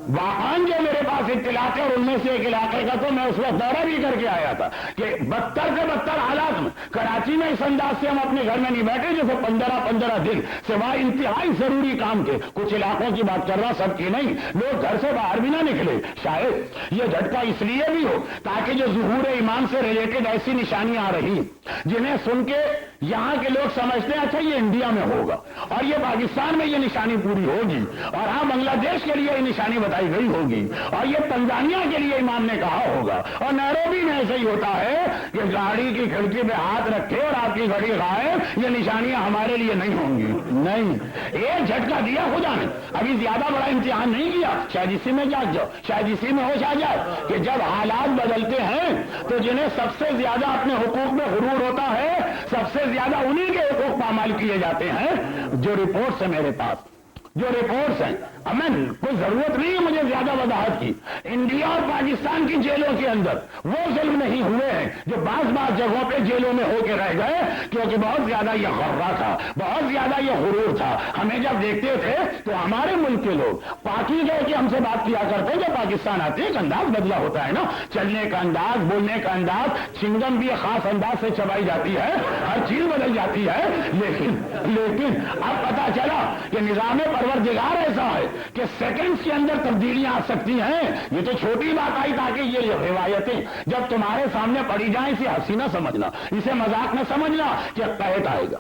S1: واقعاً جو میرے پاس اطلاعات ہیں اور ان میں سے ایک علاقے کا تو میں اس وقت دورہ بھی کر کے آیا تھا کہ بدتر سے بدتر حالات میں کراچی میں اس انداز سے ہم اپنے گھر میں نہیں بیٹھے جیسے 15 دن سوائے انتہائی ضروری کام کے، کچھ علاقوں کی بات کر رہا سب کی نہیں، لوگ گھر سے باہر بھی نہ نکلے۔ شاید یہ جھٹکا اس لیے بھی ہو تاکہ جو ظہور ایمان سے ریلیٹڈ ایسی نشانیاں آ رہی جنہیں سن کے یہاں کے لوگ سمجھتے ہیں اچھا یہ انڈیا میں ہوگا اور یہ پاکستان میں یہ نشانی پوری ہوگی، اور ہاں بنگلہ دیش کے لیے یہ نشانی بتائی گئی ہوگی، اور یہ تنزانیہ کے لیے امام نے کہا ہوگا، اور نیروبی میں ایسا ہی ہوتا ہے کہ گاڑی کی کھڑکی پہ ہاتھ رکھے اور آپ کی گھڑی غائب، یہ نشانیاں ہمارے لیے نہیں ہوں گی۔ نہیں، ایک جھٹکا دیا خدا نے، ابھی زیادہ بڑا امتحان نہیں کیا، شاید اسی میں جاگ جاؤ، شاید اسی میں ہوش آ جائے کہ جب حالات بدلتے ہیں تو جنہیں سب سے زیادہ اپنے حقوق میں غرور ہوتا ہے، سب سے زیادہ انہی کے حقوق پامال کیے جاتے ہیں۔ جو رپورٹس ہیں میرے پاس، جو رپورٹس ہیں، اب میں کوئی ضرورت نہیں ہے مجھے زیادہ وضاحت کی، انڈیا اور پاکستان کی جیلوں کے اندر وہ ظلم نہیں ہوئے ہیں جو بعض جگہوں پہ جیلوں میں ہو کے رہ گئے، کیونکہ بہت زیادہ یہ غرہ تھا، بہت زیادہ یہ غرور تھا۔ ہمیں جب دیکھتے تھے تو ہمارے ملک کے لوگ پاکی گئے کہ ہم سے بات کیا کرتے، جب پاکستان آتے ایک انداز بدلا ہوتا ہے نا، چلنے کا انداز، بولنے کا انداز، چنگم بھی ایک خاص انداز سے چبائی جاتی ہے، ہر چیز بدل جاتی ہے، لیکن اب پتا چلا کہ نظام پروردگار ایسا ہے کہ سیکنڈز کے اندر تبدیلیاں آ سکتی ہیں۔ یہ تو چھوٹی بات آئی تاکہ یہ روایتیں جب تمہارے سامنے پڑی جائیں اسے ہنسی نہ سمجھنا، اسے مذاق نہ سمجھنا کہ قحط آئے گا،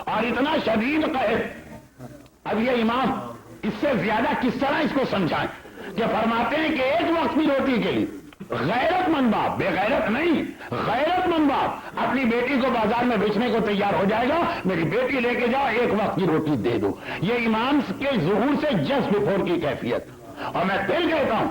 S1: اور اتنا شدید قحط۔ اب یہ امام اس سے زیادہ کس طرح اس کو سمجھائیں کہ فرماتے ہیں کہ ایک وقت کی روٹی کے لیے غیرت مند باپ، بے غیرت نہیں، غیرت مند باپ اپنی بیٹی کو بازار میں بیچنے کو تیار ہو جائے گا، میری بیٹی لے کے جاؤ ایک وقت کی روٹی دے دو۔ یہ امام کے ظہور سے جسٹ بفور کی کیفیت۔ اور میں پھر کہتا ہوں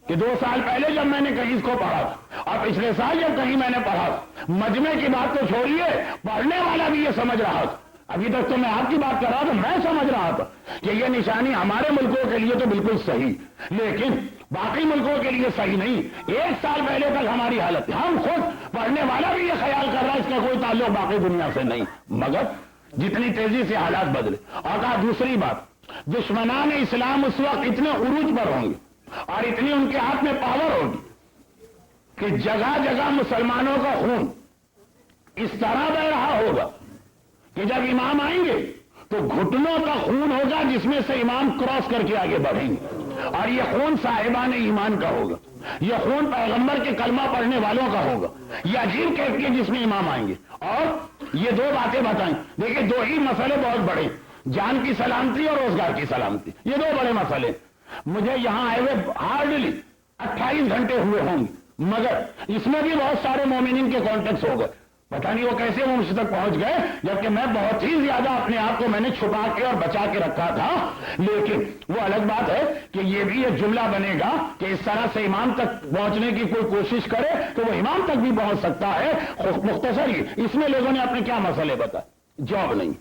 S1: کہ 2 سال پہلے جب میں نے کہیں اس کو پڑھا تھا اور پچھلے سال جب کہیں میں نے پڑھا تھا، مجمع کی بات تو چھوڑیے، پڑھنے والا بھی یہ سمجھ رہا تھا، ابھی تک تو میں آپ کی بات کر رہا تھا، میں سمجھ رہا تھا کہ یہ نشانی ہمارے ملکوں کے لیے تو بالکل صحیح، لیکن باقی ملکوں کے لیے صحیح نہیں۔ 1 سال پہلے تک ہماری حالت، ہم خود پڑھنے والا بھی یہ خیال کر رہا ہے اس کا کوئی تعلق باقی دنیا سے نہیں، مگر جتنی تیزی سے حالات بدلے۔ اور کہا دوسری بات، دشمنان اسلام اس وقت اتنے عروج پر ہوں گے اور اتنی ان کے ہاتھ میں پاور ہوگی کہ جگہ جگہ مسلمانوں کا خون اس طرح بہ رہا ہوگا کہ جب امام آئیں گے تو گھٹنوں کا خون ہوگا جس میں سے امام کراس کر کے آگے بڑھیں گے، اور یہ خون صاحبان ایمان کا ہوگا، یہ خون پیغمبر کے کلمہ پڑھنے والوں کا ہوگا۔ یہ عجیب کیفیت جس میں امام آئیں گے، اور یہ 2 باتیں بتائیں، دیکھیں 2 ہی مسئلے بہت بڑے، جان کی سلامتی اور روزگار کی سلامتی، یہ 2 بڑے مسئلے۔ مجھے یہاں آئے ہوئے ہارڈلی 28 گھنٹے ہوئے ہوں گے، مگر اس میں بھی بہت سارے مومنین کے کانٹیکٹس ہو گئے، پتہ نہیں وہ کیسے وہ مجھ تک پہنچ گئے، جبکہ میں بہت ہی زیادہ اپنے آپ کو میں نے چھپا کے اور بچا کے رکھا تھا۔ لیکن وہ الگ بات ہے کہ یہ بھی ایک جملہ بنے گا کہ اس طرح سے امام تک پہنچنے کی کوئی کوشش کرے تو وہ امام تک بھی پہنچ سکتا ہے۔ مختصر ہی اس میں لوگوں نے اپنے کیا مسئلے بتائے، جاب نہیں،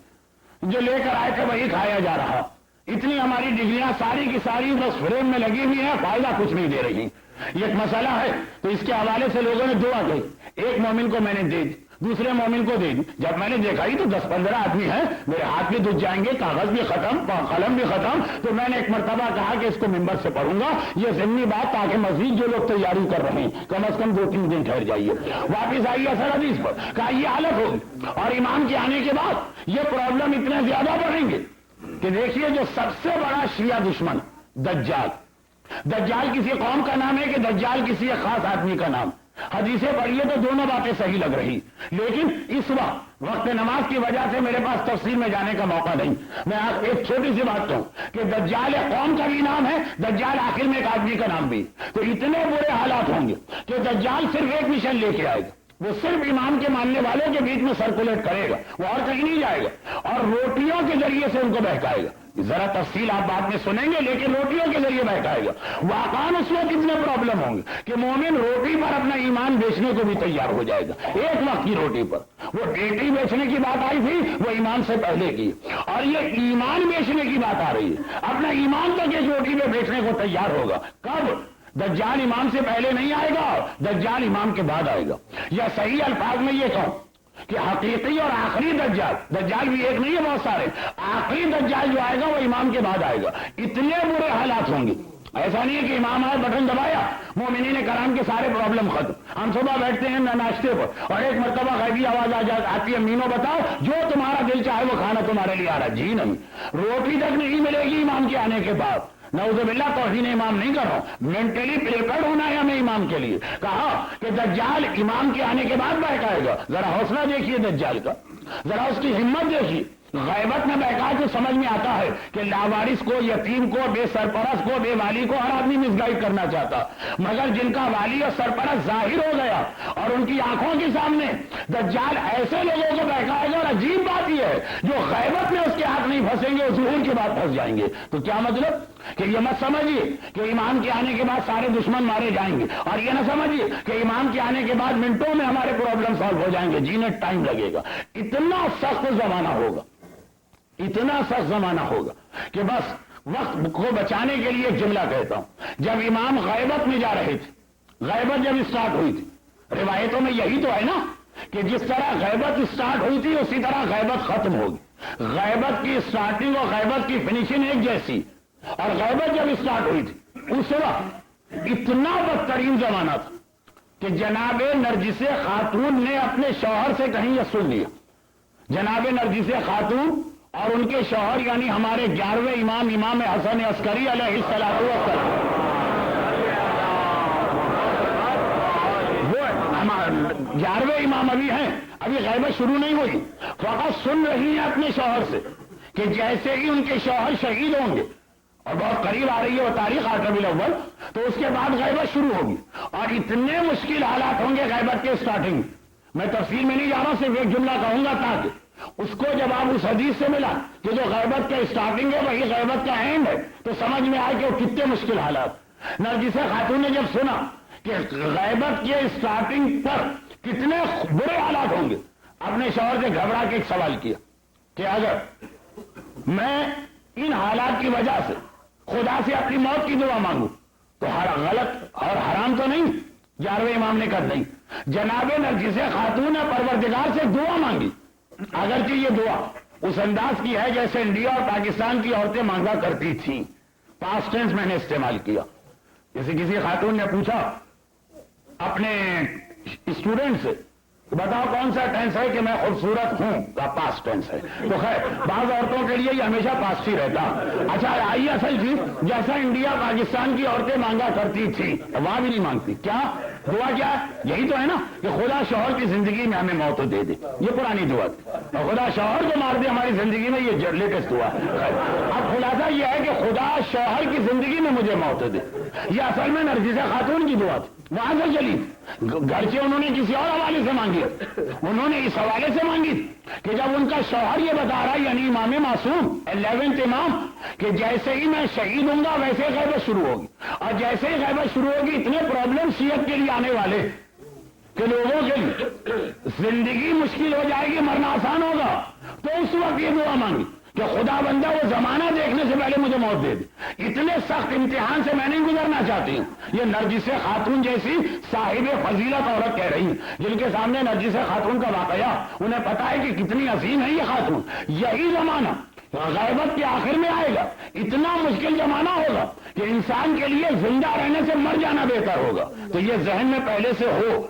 S1: جو لے کر آئے تھے وہی کھایا جا رہا، اتنی ہماری ڈگریاں ساری کی ساری بس فریم میں لگی ہوئی ہیں، فائدہ کچھ نہیں دے رہی۔ یہ ایک مسئلہ ہے، تو اس کے حوالے سے لوگوں نے دعا کی، ایک مومن کو میں نے دے دی، دوسرے مومن کو دے دی. جب میں نے دیکھا ہی تو 10-15 آدمی ہیں, میرے ہاتھ بھی دھج جائیں گے, کاغذ بھی ختم, قلم بھی ختم. تو میں نے ایک مرتبہ کہا کہ اس کو ممبر سے پڑھوں گا, یہ ضمنی بات تاکہ مزید جو لوگ تیاری کر رہے ہیں کم از کم 2-3 دن ٹھہر جائیے. واپس آئیے اصل حدیث پر, کہا یہ حالت ہوگی. اور امام کے آنے کے بعد یہ پرابلم اتنے زیادہ بڑھیں گے کہ دیکھیے جو سب سے بڑا شیعہ دشمن دجال, دجال کسی قوم کا نام ہے کہ دجال کسی ایک خاص آدمی کا نام. حدیثیں پڑھیے تو دونوں باتیں صحیح لگ رہی, لیکن اس وقت نماز کی وجہ سے میرے پاس تفصیل میں جانے کا موقع نہیں. میں ایک چھوٹی سی بات کہوں کہ دجال ایک قوم کا بھی نام ہے, دجال آخر میں ایک آدمی کا نام بھی. تو اتنے برے حالات ہوں گے کہ دجال صرف ایک مشن لے کے آئے گا, وہ صرف امام کے ماننے والوں کے بیچ میں سرکولیٹ کرے گا, وہ اور کہیں نہیں جائے گا, اور روٹیوں کے ذریعے سے ان کو بہکائے گا. ذرا تفصیل آپ بعد میں سنیں گے, لیکن روٹیوں کے ذریعے بہکائے گا. واقعاً اس میں کتنے پرابلم ہوں گے کہ مومن روٹی پر اپنا ایمان بیچنے کو بھی تیار ہو جائے گا. ایک وقت کی روٹی پر, وہ بیٹی بیچنے کی بات آئی تھی وہ ایمان سے پہلے کی, اور یہ ایمان بیچنے کی بات آ رہی ہے. اپنا ایمان تک ایک روٹی میں بیچنے کو تیار ہوگا. کب؟ دجال امام سے پہلے نہیں آئے گا, دجال امام کے بعد آئے گا. یا صحیح الفاظ میں یہ کہوں کہ حقیقی اور آخری دجال, دجال بھی ایک نہیں ہے بہت سارے, آخری دجال جو آئے گا وہ امام کے بعد آئے گا. اتنے برے حالات ہوں گے. ایسا نہیں ہے کہ امام آئے بٹن دبایا مومنین کرام کے سارے پرابلم ختم. ہم صبح بیٹھتے ہیں ناشتے پر اور ایک مرتبہ غیبی آواز آتی ہے, مینو بتاؤ جو تمہارا دل چاہے وہ کھانا تمہارے لیے آ رہا. جی نہیں, روٹی تک نہیں ملے گی امام کے آنے کے بعد. نعوذ باللہ توہین امام نہیں کر رہا ہوں, مینٹلی پریپیئرڈ ہونا ہے ہمیں امام کے لیے. کہا کہ دجال امام کے آنے کے بعد بہکائے گا. ذرا حوصلہ دیکھیے دجال کا, ذرا اس کی ہمت دیکھیے. غیبت میں بہکا تو سمجھ میں آتا ہے کہ لاوارث کو, یتیم کو, بے سرپرست کو, بے والی کو ہر آدمی مس گائیڈ کرنا چاہتا, مگر جن کا والی اور سرپرست ظاہر ہو گیا اور ان کی آنکھوں کے سامنے, دجال ایسے لوگوں کو بہکائے گا. اور عجیب بات یہ ہے جو غیبت میں اس کے ہاتھ نہیں پھنسیں گے, ظہور کے بعد پھنس جائیں گے. تو کیا مطلب کہ یہ مت سمجھیے کہ امام کے آنے کے بعد سارے دشمن مارے جائیں گے, اور یہ نہ سمجھیے کہ امام کے آنے کے بعد منٹوں میں ہمارے پرابلم سالو ہو جائیں گے. جینے ٹائم لگے گا. اتنا سخت زمانہ ہوگا, اتنا سخت زمانہ ہوگا کہ بس وقت کو بچانے کے لیے ایک جملہ کہتا ہوں. جب امام غیبت میں جا رہے تھے, غیبت جب اسٹارٹ ہوئی تھی, روایتوں میں یہی تو ہے نا کہ جس طرح غیبت اسٹارٹ ہوئی تھی اسی طرح غیبت ختم ہوگی. غیبت کی اسٹارٹنگ اور غیبت کی فنیشنگ ایک جیسی. اور غیبت جب اسٹارٹ ہوئی تھی اس وقت اتنا بدترین زمانہ تھا کہ جناب نرجس خاتون نے اپنے شوہر سے کہیں یہ سن لیا. جناب نرجس خاتون اور ان کے شوہر یعنی ہمارے 11ویں امام, امام حسن عسکری علیہ الصلوۃ والسلام, وہ 11ویں امام ابھی ہیں, ابھی غیبت شروع نہیں ہوئی, فقط سن رہی ہیں اپنے شوہر سے کہ جیسے ہی ان کے شوہر شہید ہوں گے, اور بہت قریب آ رہی ہے وہ تاریخ ربیع الاول, تو اس کے بعد غیبت شروع ہوگی. اور اتنے مشکل حالات ہوں گے غیبت کے اسٹارٹنگ. میں تفصیل میں نہیں جا رہا, صرف ایک جملہ کہوں گا تاکہ اس کو جب آپ اس حدیث سے ملا کہ جو غیبت کا اسٹارٹنگ ہے وہی غیبت کا اینڈ ہے, تو سمجھ میں آئے کہ وہ کتنے مشکل حالات. نرجس خاتون نے جب سنا کہ غیبت کے اسٹارٹنگ پر کتنے برے حالات ہوں گے, اپنے شوہر سے گھبرا کے ایک سوال کیا کہ اگر میں ان حالات کی وجہ سے خدا سے اپنی موت کی دعا مانگوں تو غلط اور حرام تو نہیں؟ 11ویں امام نے کہا نہیں. جناب نرجس خاتون نے پروردگار سے دعا مانگی, اگرچہ یہ دعا اس انداز کی ہے جیسے انڈیا اور پاکستان کی عورتیں مانگا کرتی تھیں. پاسٹ ٹینس میں نے استعمال کیا. جیسے کسی خاتون نے پوچھا اپنے اسٹوڈنٹ سے بتاؤ کون سا ٹینس ہے کہ میں خوبصورت ہوں, کا پاسٹ ٹینس ہے. تو خیر بعض عورتوں کے لیے یہ ہمیشہ پاسٹ ہی رہتا. اچھا آئیے اصل چیز, جیسا انڈیا پاکستان کی عورتیں مانگا کرتی تھی وہاں بھی نہیں مانگتی. کیا دعا کیا ہے؟ یہی تو ہے نا کہ خدا شوہر کی زندگی میں ہمیں موت دے دے, یہ پرانی دعا تھی. اور خدا شوہر کو مار دے ہماری زندگی میں, یہ لیٹسٹ دعا ہے. اب خلاصہ یہ ہے کہ خدا شوہر کی زندگی میں مجھے موت دے. یہ اصل میں نرجس خاتون کی دعا تھی, وہاں سے چلی. گھر سے انہوں نے کسی اور حوالے سے مانگی, انہوں نے اس حوالے سے مانگی کہ جب ان کا شوہر یہ بتا رہا یعنی امام معصوم 11ویں امام کہ جیسے ہی میں شہید ہوں گا ویسے ہی غیبت شروع ہوگی, اور جیسے ہی غیبت شروع ہوگی اتنے پرابلم شیعت کے لیے آنے والے کہ لوگوں کے لیے زندگی مشکل ہو جائے گی, مرنا آسان ہوگا. تو اس وقت یہ دعا مانگی کہ خدا بندہ وہ زمانہ دیکھنے سے پہلے مجھے موت دے دی. اتنے سخت امتحان سے میں نہیں گزرنا چاہتی ہوں. یہ نرجس خاتون جیسی صاحب فضیلت عورت کہہ رہی ہیں، جن کے سامنے نرجس خاتون کا واقعہ، انہیں پتا ہے کہ کتنی عظیم ہے یہ خاتون. یہی زمانہ غیبت کے آخر میں آئے گا. اتنا مشکل زمانہ ہوگا کہ انسان کے لیے زندہ رہنے سے مر جانا بہتر ہوگا. تو یہ ذہن میں پہلے سے ہو،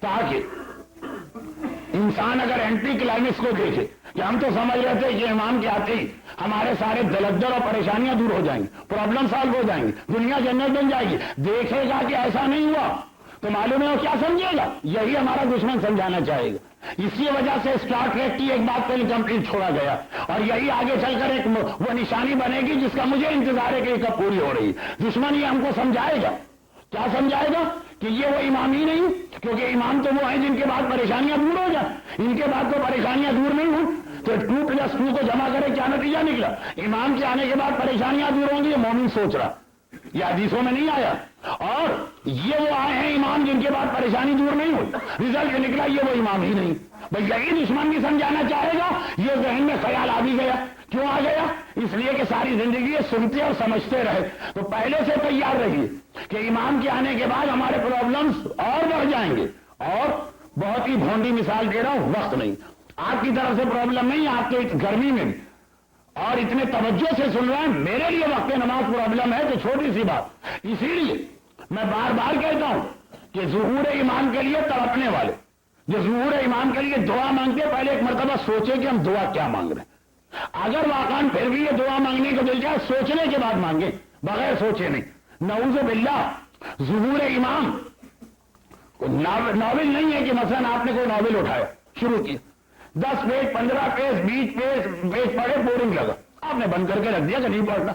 S1: تاکہ انسان اگر اینٹی کلائمیکس کو دیکھے کہ ہم تو سمجھ رہے تھے کہ امام کے آتے ہی ہمارے سارے دلدل اور پریشانیاں دور ہو جائیں گی، پرابلم سالو ہو جائیں گی، دنیا جنت بن جائے گی، دیکھے گا کہ ایسا نہیں ہوا تو معلوم ہے وہ کیا سمجھے گا؟ یہی ہمارا دشمن سمجھانا چاہے گا. اسی وجہ سے اسٹار ٹریک کی ایک بات پہلے کمپلیٹ چھوڑا گیا، اور یہی آگے چل کر ایک وہ نشانی بنے گی جس کا مجھے انتظار ہے کہ یہ کب پوری ہو رہی. دشمن یہ ہم کو سمجھائے گا. کیا سمجھائے گا؟ کہ یہ وہ امام ہی نہیں، کیونکہ امام تو وہ ہیں جن کے بعد پریشانیاں دور ہو جائیں. ان کے بعد تو پریشانیاں دور نہیں ہوں. تو 2+2 کو جمع کرے کیا نتیجہ نکلا؟ امام کے آنے کے بعد پریشانیاں دور ہوں گی. یہ مومن سوچ رہا، یہ حدیثوں میں نہیں آیا. اور یہ وہ آئے ہیں امام جن کے بعد پریشانی دور نہیں ہوئی. رزلٹ نکلا یہ وہ امام ہی نہیں. بھائی یہی دشمن بھی سمجھانا چاہے گا. یہ ذہن میں خیال آ بھی گیا. کیوں آ گیا؟ اس لیے کہ ساری زندگی یہ سنتے اور سمجھتے رہے. تو پہلے سے تیار رہیے کہ امام کے آنے کے بعد ہمارے پرابلمز اور بڑھ جائیں گے. اور بہت ہی بھونڈی مثال دے رہا ہوں، وقت نہیں، آپ کی طرف سے پرابلم نہیں، آپ کے گرمی میں بھی، اور اتنے توجہ سے سن رہے ہیں. میرے لیے وقت نماز پرابلم ہے تو چھوٹی سی بات. اسی لیے میں بار بار کہتا ہوں کہ ظہور امام کے لیے تڑپنے والے جو ظہور امام کے لیے دعا مانگتے ہیں، پہلے ایک مرتبہ سوچے کہ ہم دعا کیا مانگ رہے ہیں. اگر واقعا پھر بھی یہ دعا مانگنے کو دل جائے، سوچنے کے بعد مانگے، بغیر سوچے نہیں. نعوذ باللہ ظہور امام ناول نہیں ہے کہ مثلا آپ نے کوئی ناول اٹھایا، شروع کیا، 10 پیج 15 پیج 20 پیج پڑھے، بورنگ لگا، آپ نے بند کر کے رکھ دیا کہ نہیں پڑھنا.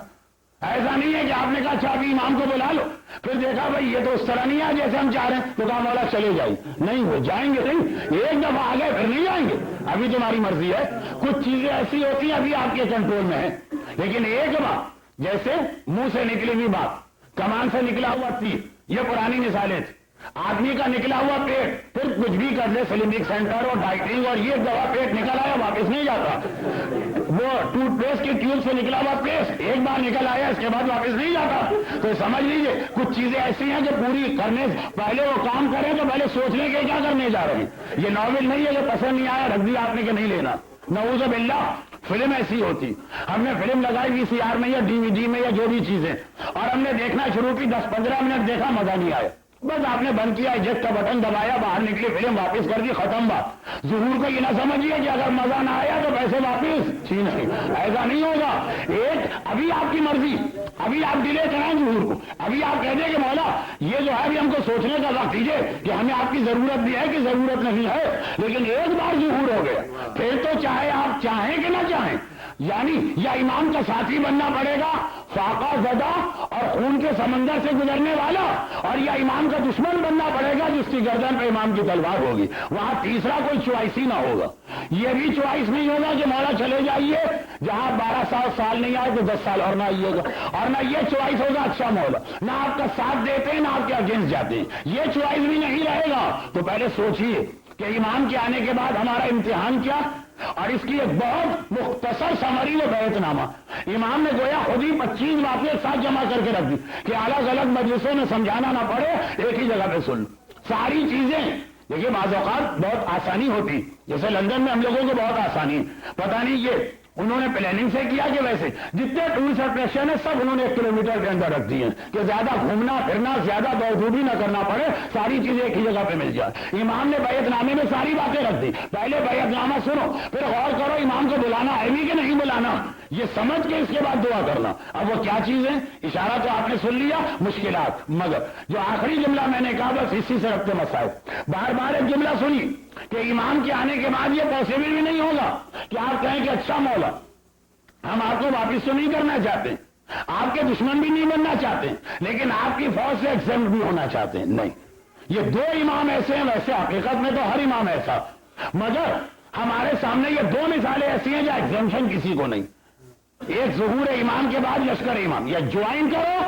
S1: ایسا نہیں ہے کہ آپ نے کہا اچھا ابھی امام کو بلا لو، پھر دیکھا بھائی یہ تو اس طرح نہیں ہے جیسے ہم چاہ رہے ہیں، تو کہا مولا چلے جائیں. نہیں، وہ جائیں گے نہیں. ایک دفعہ آ گئے پھر نہیں جائیں گے. ابھی تمہاری مرضی ہے. کچھ چیزیں ایسی ہوتی ہیں ابھی آپ کے کنٹرول میں ہیں، لیکن ایک بات، جیسے منہ سے نکلی ہوئی بات، کمان سے نکلا ہوا تیر، یہ پرانی مثالیں تھیں. آدمی کا نکلا ہوا پیٹ، پھر کچھ بھی کر لے، سلمک سینٹر اور ڈائٹنگ اور یہ دوا، پیٹ نکل آیا واپس نہیں جاتا. وہ ٹوتھ پیسٹ کی ٹیوب سے نکلا ہوا پیسٹ ایک بار نکل آیا، اس کے بعد واپس نہیں جاتا. تو سمجھ لیجئے کچھ چیزیں ایسی ہیں جو پوری کرنے پہلے وہ کام کریں تو پہلے سوچنے کے کیا کرنے جا رہے ہیں. یہ ناول نہیں ہے کہ پسند نہیں آیا رکھ دیا آپ نے کہ نہیں لینا. نعوذ باللہ. فلم ایسی ہوتی، ہم نے فلم لگائی VCR میں یا DVD میں یا جو بھی چیزیں، اور ہم نے دیکھنا شروع کی، 10-15 منٹ دیکھا، مزہ نہیں آیا، بس آپ نے بند کیا، ایجیکٹ کا بٹن دبایا، باہر نکلی فلم، واپس کر دی، ختم بات. ظہور کو یہ نہ سمجھیے کہ اگر مزہ نہ آیا تو پیسے واپس. نہیں، ایسا نہیں ہوگا. ایک ابھی آپ کی مرضی، ابھی آپ ڈیلے کرائیں ظہور کو، ابھی آپ کہہ دیں کہ مولا یہ جو ہے ابھی ہم کو سوچنے کا وقت دیجیے کہ ہمیں آپ کی ضرورت بھی ہے کہ ضرورت نہیں ہے. لیکن ایک بار ظہور ہو گیا پھر تو چاہے آپ چاہیں کہ نہ چاہیں، یعنی یا امام کا ساتھی بننا پڑے گا، فاقہ زدہ اور خون کے سمندر سے گزرنے والا، اور یا امام کا دشمن بننا پڑے گا جس کی گردن پہ امام کی تلوار ہوگی. وہاں تیسرا کوئی چوائس ہی نہ ہوگا. یہ بھی چوائس نہیں ہوگا کہ مولا چلے جائیے، جہاں 12 سال نہیں آئے تو 10 سال اور نہ آئیے گا. اور نہ یہ چوائس ہوگا اچھا مولا، نہ آپ کا ساتھ دیتے ہیں نہ آپ کے اگینسٹ جاتے ہیں. یہ چوائس بھی نہیں رہے گا. تو پہلے سوچیے کہ امام کے آنے کے بعد ہمارا امتحان کیا. اور اس کی ایک بہت مختصر سمری وہ بیعت نامہ امام نے گویا خود ہی 25 باتیں ایک ساتھ جمع کر کے رکھ دی کہ الگ الگ مجلسوں میں سمجھانا نہ پڑے، ایک ہی جگہ پہ سن ساری چیزیں. دیکھیے بعض اوقات بہت آسانی ہوتی، جیسے لندن میں ہم لوگوں کو بہت آسانی ہے، پتہ نہیں یہ انہوں نے پلاننگ سے کیا کہ ویسے جتنے ٹورسٹ اٹریکشن ہے سب انہوں نے 1 کلومیٹر کے اندر رکھ دیے کہ زیادہ گھومنا پھرنا، زیادہ دوڑ دھوپ نہ کرنا پڑے، ساری چیزیں ایک ہی جگہ پہ مل جائے. امام نے بیعت نامے میں ساری باتیں رکھ دی. پہلے بیعت نامہ سنو، پھر غور کرو امام کو بلانا ہے بھی کہ نہیں بلانا، یہ سمجھ کے اس کے بعد دعا کرنا. اب وہ کیا چیز ہے؟ اشارہ تو آپ نے سن لیا، مشکلات. مگر جو آخری جملہ میں نے کہا بس اسی سے رکھتے مسائل. بار بار ایک جملہ سنی کہ امام کے آنے کے بعد یہ پاسبل بھی نہیں ہوگا کہ آپ کہیں کہ اچھا مولا ہم آپ کو واپس تو نہیں کرنا چاہتے، آپ کے دشمن بھی نہیں بننا چاہتے، لیکن آپ کی فوج سے ایگزمپٹ بھی ہونا چاہتے ہیں. نہیں، یہ 2 امام ایسے ہیں. ویسے حقیقت میں تو ہر امام ایسا، مگر ہمارے سامنے یہ 2 مثالیں ایسی ہیں جو ایگزمپشن کسی کو نہیں. ایک ظہور امام کے بعد لشکر امام، یا جوائن کرو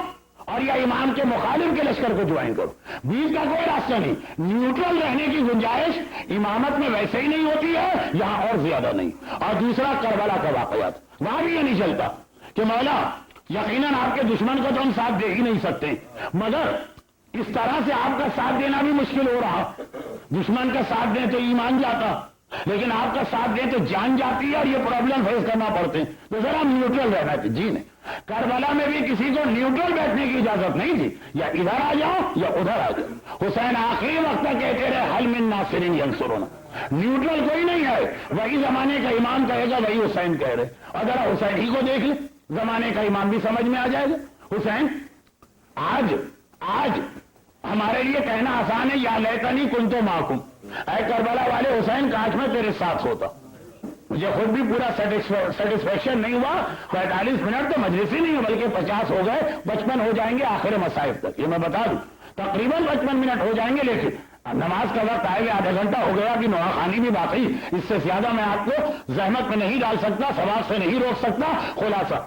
S1: اور یا امام کے مخالف کے لشکر کو جوائن کرو. بیچ کا کوئی راستہ نہیں. نیوٹرل رہنے کی گنجائش امامت میں ویسے ہی نہیں ہوتی ہے, یہاں اور زیادہ نہیں. اور دوسرا کربلا کا واقعات, وہاں بھی یہ نہیں چلتا کہ مولا یقیناً آپ کے دشمن کو تو ہم ساتھ دے ہی نہیں سکتے, مگر اس طرح سے آپ کا ساتھ دینا بھی مشکل ہو رہا. دشمن کا ساتھ دیں تو ایمان جاتا, لیکن آپ کا ساتھ دیں تو جان جاتی ہے اور یہ پرابلم فیس کرنا پڑتے ہیں. تو ذرا نیوٹرل رہنا تھا. جی نہیں, کربلا میں بھی کسی کو نیوٹرل بیٹھنے کی اجازت نہیں تھی, یا ادھر آ جاؤ یا ادھر آ جاؤ. حسین آخری وقت تک کہتے رہے حل من ناصرین ینصرنا. نیوٹرل کوئی نہیں ہے, وہی زمانے کا امام کہے گا وہی حسین کہہ رہے. اور ذرا حسین ہی کو دیکھ لے, زمانے کا امام بھی سمجھ میں آ جائے گا. حسین آج ہمارے لیے کہنا آسان ہے, یا لیتنی کنتو معکم, اے کربلا والے حسین کاش میں تیرے ساتھ ہوتا. مجھے خود بھی پورا سیٹسفیکشن نہیں ہوا. 45 منٹ تو مجلس ہی نہیں ہے, بلکہ 50 ہو گئے, 55 ہو جائیں گے آخر مصائب تک. یہ میں بتا دوں, تقریباً 55 منٹ ہو جائیں گے. لیکن نماز کا وقت آئے گا, آدھا گھنٹہ ہو گیا کہ نوحہ خانی بھی باقی. اس سے زیادہ میں آپ کو زحمت میں نہیں ڈال سکتا, ثواب سے نہیں روک سکتا. خلاصہ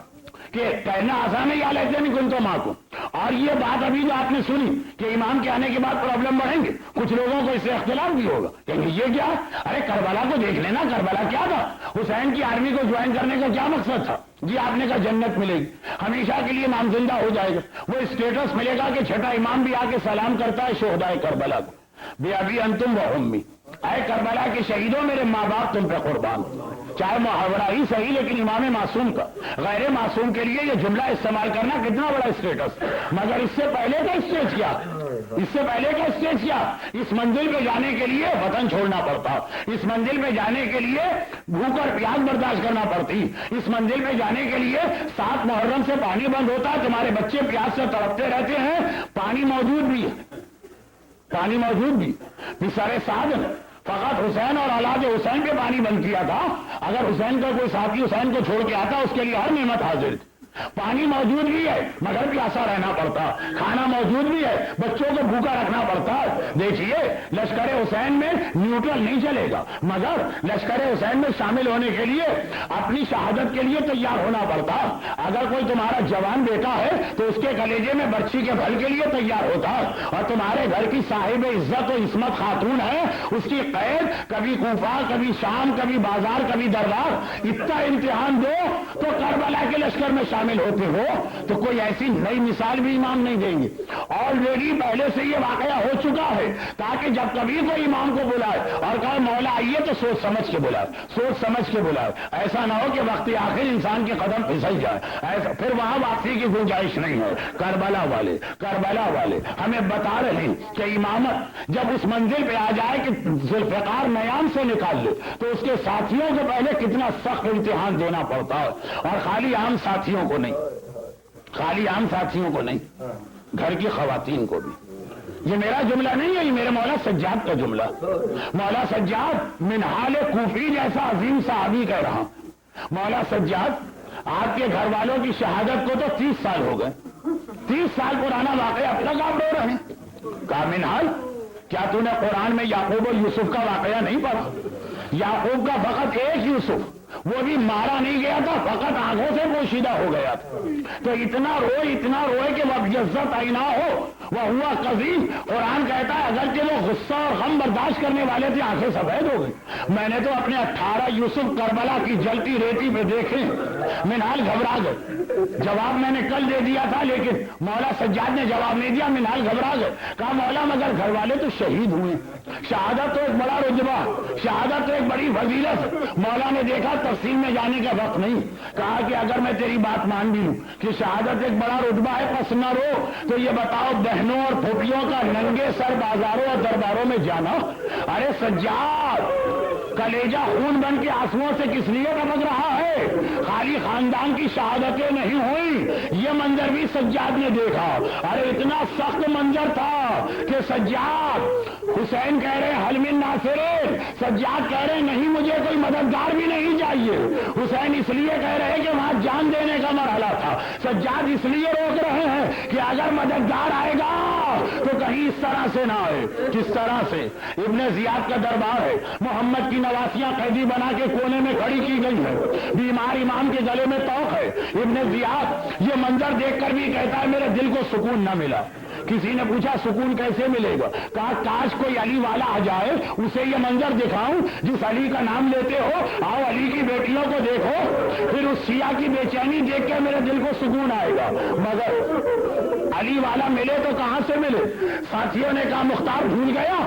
S1: کہ کہنا آسان ہے یا لیتنی کنتو معکم. اور یہ بات ابھی جو آپ نے سنی کہ امام کے آنے کے بعد پرابلم بڑھیں گے, کچھ لوگوں کو اس سے اختلاف بھی ہوگا کہ یہ کیا. ارے کربلا کو دیکھ لینا, کربلا کیا تھا, حسین کی آرمی کو جوائن کرنے کا کیا مقصد تھا. جی آپ نے کہا جنت ملے گی, ہمیشہ کے لیے امام زندہ ہو جائے گا, وہ اسٹیٹس ملے گا کہ چھٹا امام بھی آ کے سلام کرتا ہے شہدائے کربلا کو, بے ابی انتم و امی, اے کربلا کے شہیدوں میرے ماں باپ تم پہ قربان. چاہے محاورہ ہی صحیح, لیکن امام معصوم کا غیر معصوم کے لیے یہ جملہ استعمال کرنا کتنا بڑا اسٹیٹس. مگر اس سے پہلے کا اسٹیج کیا, اس منزل پہ جانے کے لیے وطن چھوڑنا پڑتا, اس منزل پہ جانے کے لیے بھوک اور پیاس برداشت کرنا پڑتی, اس منزل پہ جانے کے لیے 7 محرم سے پانی بند ہوتا ہے, تمہارے بچے پیاس سے تڑپتے رہتے ہیں, پانی موجود بھی سارے ساتھ فقط حسین اور اولاد حسین پہ پانی بند کیا تھا. اگر حسین کا کوئی ساتھی حسین کو چھوڑ کے آتا, اس کے لیے ہر نعمت حاضر تھی. پانی موجود بھی ہے مگر پیاسا رہنا پڑتا, کھانا موجود بھی ہے, بچوں کو بھوکا رکھنا پڑتا. دیکھیے لشکر حسین میں نیوٹرل نہیں چلے گا, مگر لشکر حسین میں شامل ہونے کے لیے اپنی شہادت کے لیے تیار ہونا پڑتا. اگر کوئی تمہارا جوان بیٹا ہے تو اس کے کلیجے میں برچھی کے پھل کے لیے تیار ہوتا, اور تمہارے گھر کی صاحب عزت و عصمت خاتون ہے, اس کی قید کبھی کوفہ, کبھی شام, کبھی بازار, کبھی دربار, اتنا امتحان دو تو کربلا کے لشکر میں شامل ہوتے ہو. تو کوئی ایسی نئی مثال بھی امام نہیں دیں گے. آلریڈی پہلے سے یہ واقعہ ہو چکا ہے, تاکہ جب کبھی کوئی امام کو بلائے اور کہا مولا آئیے تو سوچ سمجھ کے بلائے, ایسا نہ ہو کہ وقت آخر انسان کے قدم پھسل جائے. ایسا پھر وہاں واپسی کی گنجائش نہیں ہے. کربلا والے ہمیں بتا رہے ہیں کہ امامت جب اس منزل پہ آ جائے کہ ذوالفقار نیام سے نکال لے, تو اس کے ساتھیوں کو پہلے کتنا سخت امتحان دینا پڑتا ہے. اور خالی عام ساتھیوں کو نہیں, گھر کی خواتین کو بھی. یہ میرا جملہ نہیں ہے, یہ میرے مولا سجاد کا جملہ. مولا سجاد منہال کوفی جیسا عظیم صحابی کہہ رہا. مولا سجاد آپ کے گھر والوں کی شہادت کو تو 30 سال ہو گئے, 30 سال پرانا واقعہ اب تک آپ رو رہے ہیں. کہا منہال, کیا تو نے قرآن میں یعقوب و یوسف کا واقعہ نہیں پڑھا؟ یعقوب کا فقط ایک یوسف, وہ بھی مارا نہیں گیا تھا, فقط آنکھوں سے پوشیدہ ہو گیا تھا. تو اتنا روئے کہ وہ عزت آئی نہ ہو, وہ ہوا قضیم. قرآن کہتا ہے اگرچہ وہ غصہ اور غم برداشت کرنے والے تھے, آنکھیں سفید ہو گئی. میں نے تو اپنے 18 یوسف کربلا کی جلتی ریتی پہ دیکھے. منہال گھبرا گئے. جواب میں نے کل دے دیا تھا, لیکن مولا سجاد نے جواب نہیں دیا. منہال گھبرا گئے. کہا مولا مگر گھر والے تو شہید ہوئے, شہادت تو ایک بڑا رتبہ, شہادت تو ایک بڑی فضیلت. مولا نے دیکھا تفصیل میں جانے کا وقت نہیں. کہا کہ اگر میں تیری بات مان بھی لوں کہ شہادت ایک بڑا رتبہ ہے, پس نہ رو, تو یہ بتاؤ بہنوں اور پھوپھیوں کا ننگے سر بازاروں اور درباروں میں جانا. ارے سجاد, کلیجہ خون بن کے آنسوؤں سے کس لیے ٹپک رہا ہے؟ خالی خاندان کی شہادتیں نہیں ہوئی, یہ منظر بھی سجاد نے دیکھا. ارے اتنا سخت منظر تھا کہ سجاد, حسین کہہ رہے حل من ناصرین, سجاد کہہ رہے نہیں مجھے کوئی مددگار بھی نہیں چاہیے. حسین اس لیے کہہ رہے کہ وہاں جان دینے کا مرحلہ تھا. سجاد اس لیے روک رہے ہیں کہ اگر مددگار آئے گا تو کہیں اس طرح سے نہ آئے. کس طرح سے؟ ابن زیاد کا دربار ہے, محمد کی نواسیاں قیدی بنا کے کونے میں کھڑی کی گئی ہے, بیمار امام کے گلے میں توق ہے. ابن زیاد یہ منظر دیکھ کر بھی کہتا ہے میرے دل کو سکون نہ ملا. کسی نے پوچھا سکون کیسے ملے گا؟ کہا کاش کوئی علی والا آ جائے, اسے یہ منظر دکھاؤں جس علی کا نام لیتے ہو, آؤ علی کی بیٹیوں کو دیکھو, پھر اس شیعہ کی بے چینی دیکھ کے میرے دل کو سکون آئے گا. مگر علی والا ملے تو کہاں سے ملے؟ ساتھیوں نے کہا مختار بھول گیا,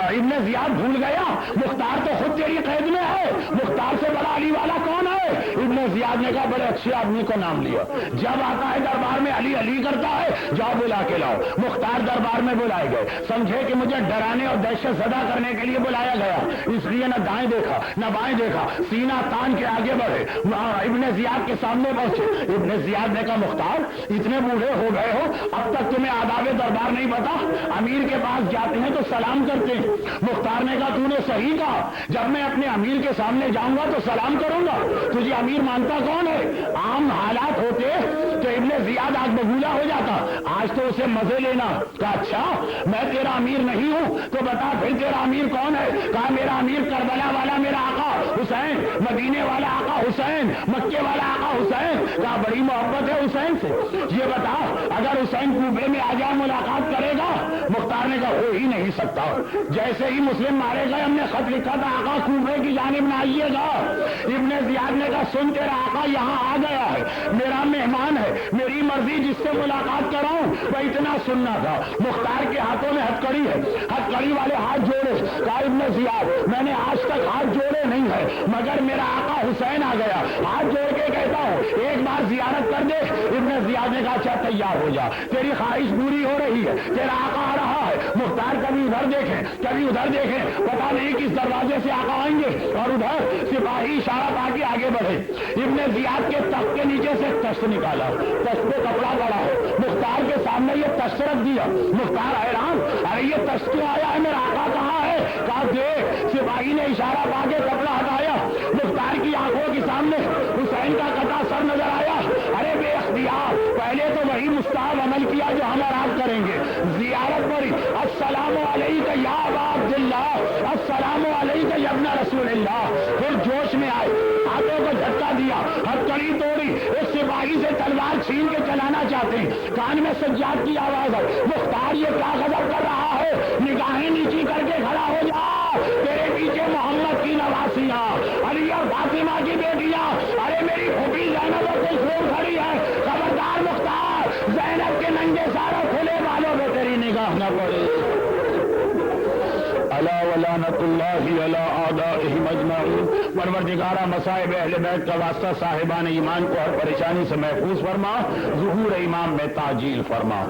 S1: ابن زیاد بھول گیا, مختار تو خود تیری قید میں ہے, مختار سے بڑا علی والا کون ہے؟ ابن زیاد نے کہا بڑے اچھے آدمی کو نام لیا, جب آتا ہے دربار میں علی علی کرتا ہے, جاؤ بلا کے لاؤ. مختار دربار میں بلائے گئے, سمجھے کہ مجھے ڈرانے اور دہشت زدہ کرنے کے لیے بلایا گیا, اس لیے نہ دائیں دیکھا نہ بائیں دیکھا, سینہ تان کے آگے بڑھے, ابن زیاد کے سامنے پہنچے. ابن زیاد نے کہا مختار اتنے بوڑھے ہو گئے ہو, اب تک تمہیں آداب دربار نہیں پتا؟ امیر کے پاس جاتے ہیں تو سلام کرتے ہیں. مختار نے کہا تو نے صحیح کہا, جب میں اپنے امیر کے سامنے جاؤں گا تو سلام کروں گا, تجھے امیر مانتا کون ہے؟ عام حالات ہوتے تو ابن زیاد آگ بگولا ہو جاتا, آج تو اسے مزے لینا. کہا اچھا میں تیرا امیر نہیں ہوں تو بتا پھر تیرا امیر کون ہے؟ کہا میرا امیر کربلا والا میرا آقا حسین, مدینے والا آقا حسین, مکے والا آقا حسین. کہا بڑی محبت ہے حسین سے, یہ بتا اگر حسین کوفے میں آ جائے ملاقات کرے گا؟ مختار نے کہا ہو ہی نہیں سکتا, جیسے ہی مسلم مارے گئے ہم نے خط لکھا تھا آقا کوفے کی جانب نہ آئیے گا. ابن زیاد نے کہا سن تیرا آقا یہاں آ گیا ہے, میرا مہمان ہے, میری مرضی جس سے ملاقات کراؤں وہ اتنا سننا تھا. مختار کے ہاتھوں میں ہتھکڑی ہے, ہتھکڑی والے ہاتھ جوڑے. کہا ابن زیاد میں نے آج تک ہاتھ جوڑے نہیں ہے, مگر میرا آقا حسین آ گیا, ہاتھ جوڑ کے کہتا ہوں ایک بار زیارت کر دے. ابن زیاد نے کہا اچھا تیار ہو جا, تیری خواہش پوری ہو رہی ہے, تیرا آقا آ رہا ہے. مختار کبھی ادھر دیکھیں کبھی ادھر دیکھیں, پتا نہیں کس دروازے سے آقا آئیں گے, اور ادھر سپاہی اشارہ پا کے آگے بڑھے. ابن زیاد کے تخت کے نیچے سے تشت نکالا, تشت پہ کپڑا پڑا ہے, مختار کے سامنے یہ تشت رکھ دیا. مختار حیران, ارے یہ تشت کیوں آیا ہے, میرا آقا کہاں ہے؟ کہا دیکھ, سپاہی نے اشارہ پا کے کپڑا ہٹایا, مختار کی آنکھوں کے سامنے حسین کا کٹا سر نظر آیا. ارے بے اختیار پہلے تو وہی مستحب عمل کیا جو ہم اور آپ کریں گے, زیارت پڑی, السلام علیکم یا ابا عبداللہ, السلام علیکم یا ابن رسول اللہ. پھر جوش میں آئے, ہاتھوں کو جھٹکا دیا, ہتھکڑی توڑی, ایک سپاہی سے تلوار چھین کے چلانا چاہتے ہیں, کان میں سجاد کی آواز ہے. مختار یہ کیا غضب کر رہا ہے, نگاہیں نیچی کر کے کھڑا ہو جا, تیرے پیچھے محمد کی نواسیاں, علی اور فاطمہ کی بیٹیاں, ارے میری پھوپھی زینب اور کلثوم کھڑی ہے, خبردار مختار, زینب کے ننگے سارے کھلے والوں پہ تیری نگاہ نہ پڑے. الا ولعنۃ اللہ علی اعدائہم اجمعین. پروردگارہ مصائب اہل بیت کا واسطہ صاحبان ایمان کو ہر پریشانی سے محفوظ فرما, ظہور امام میں تعجیل فرما.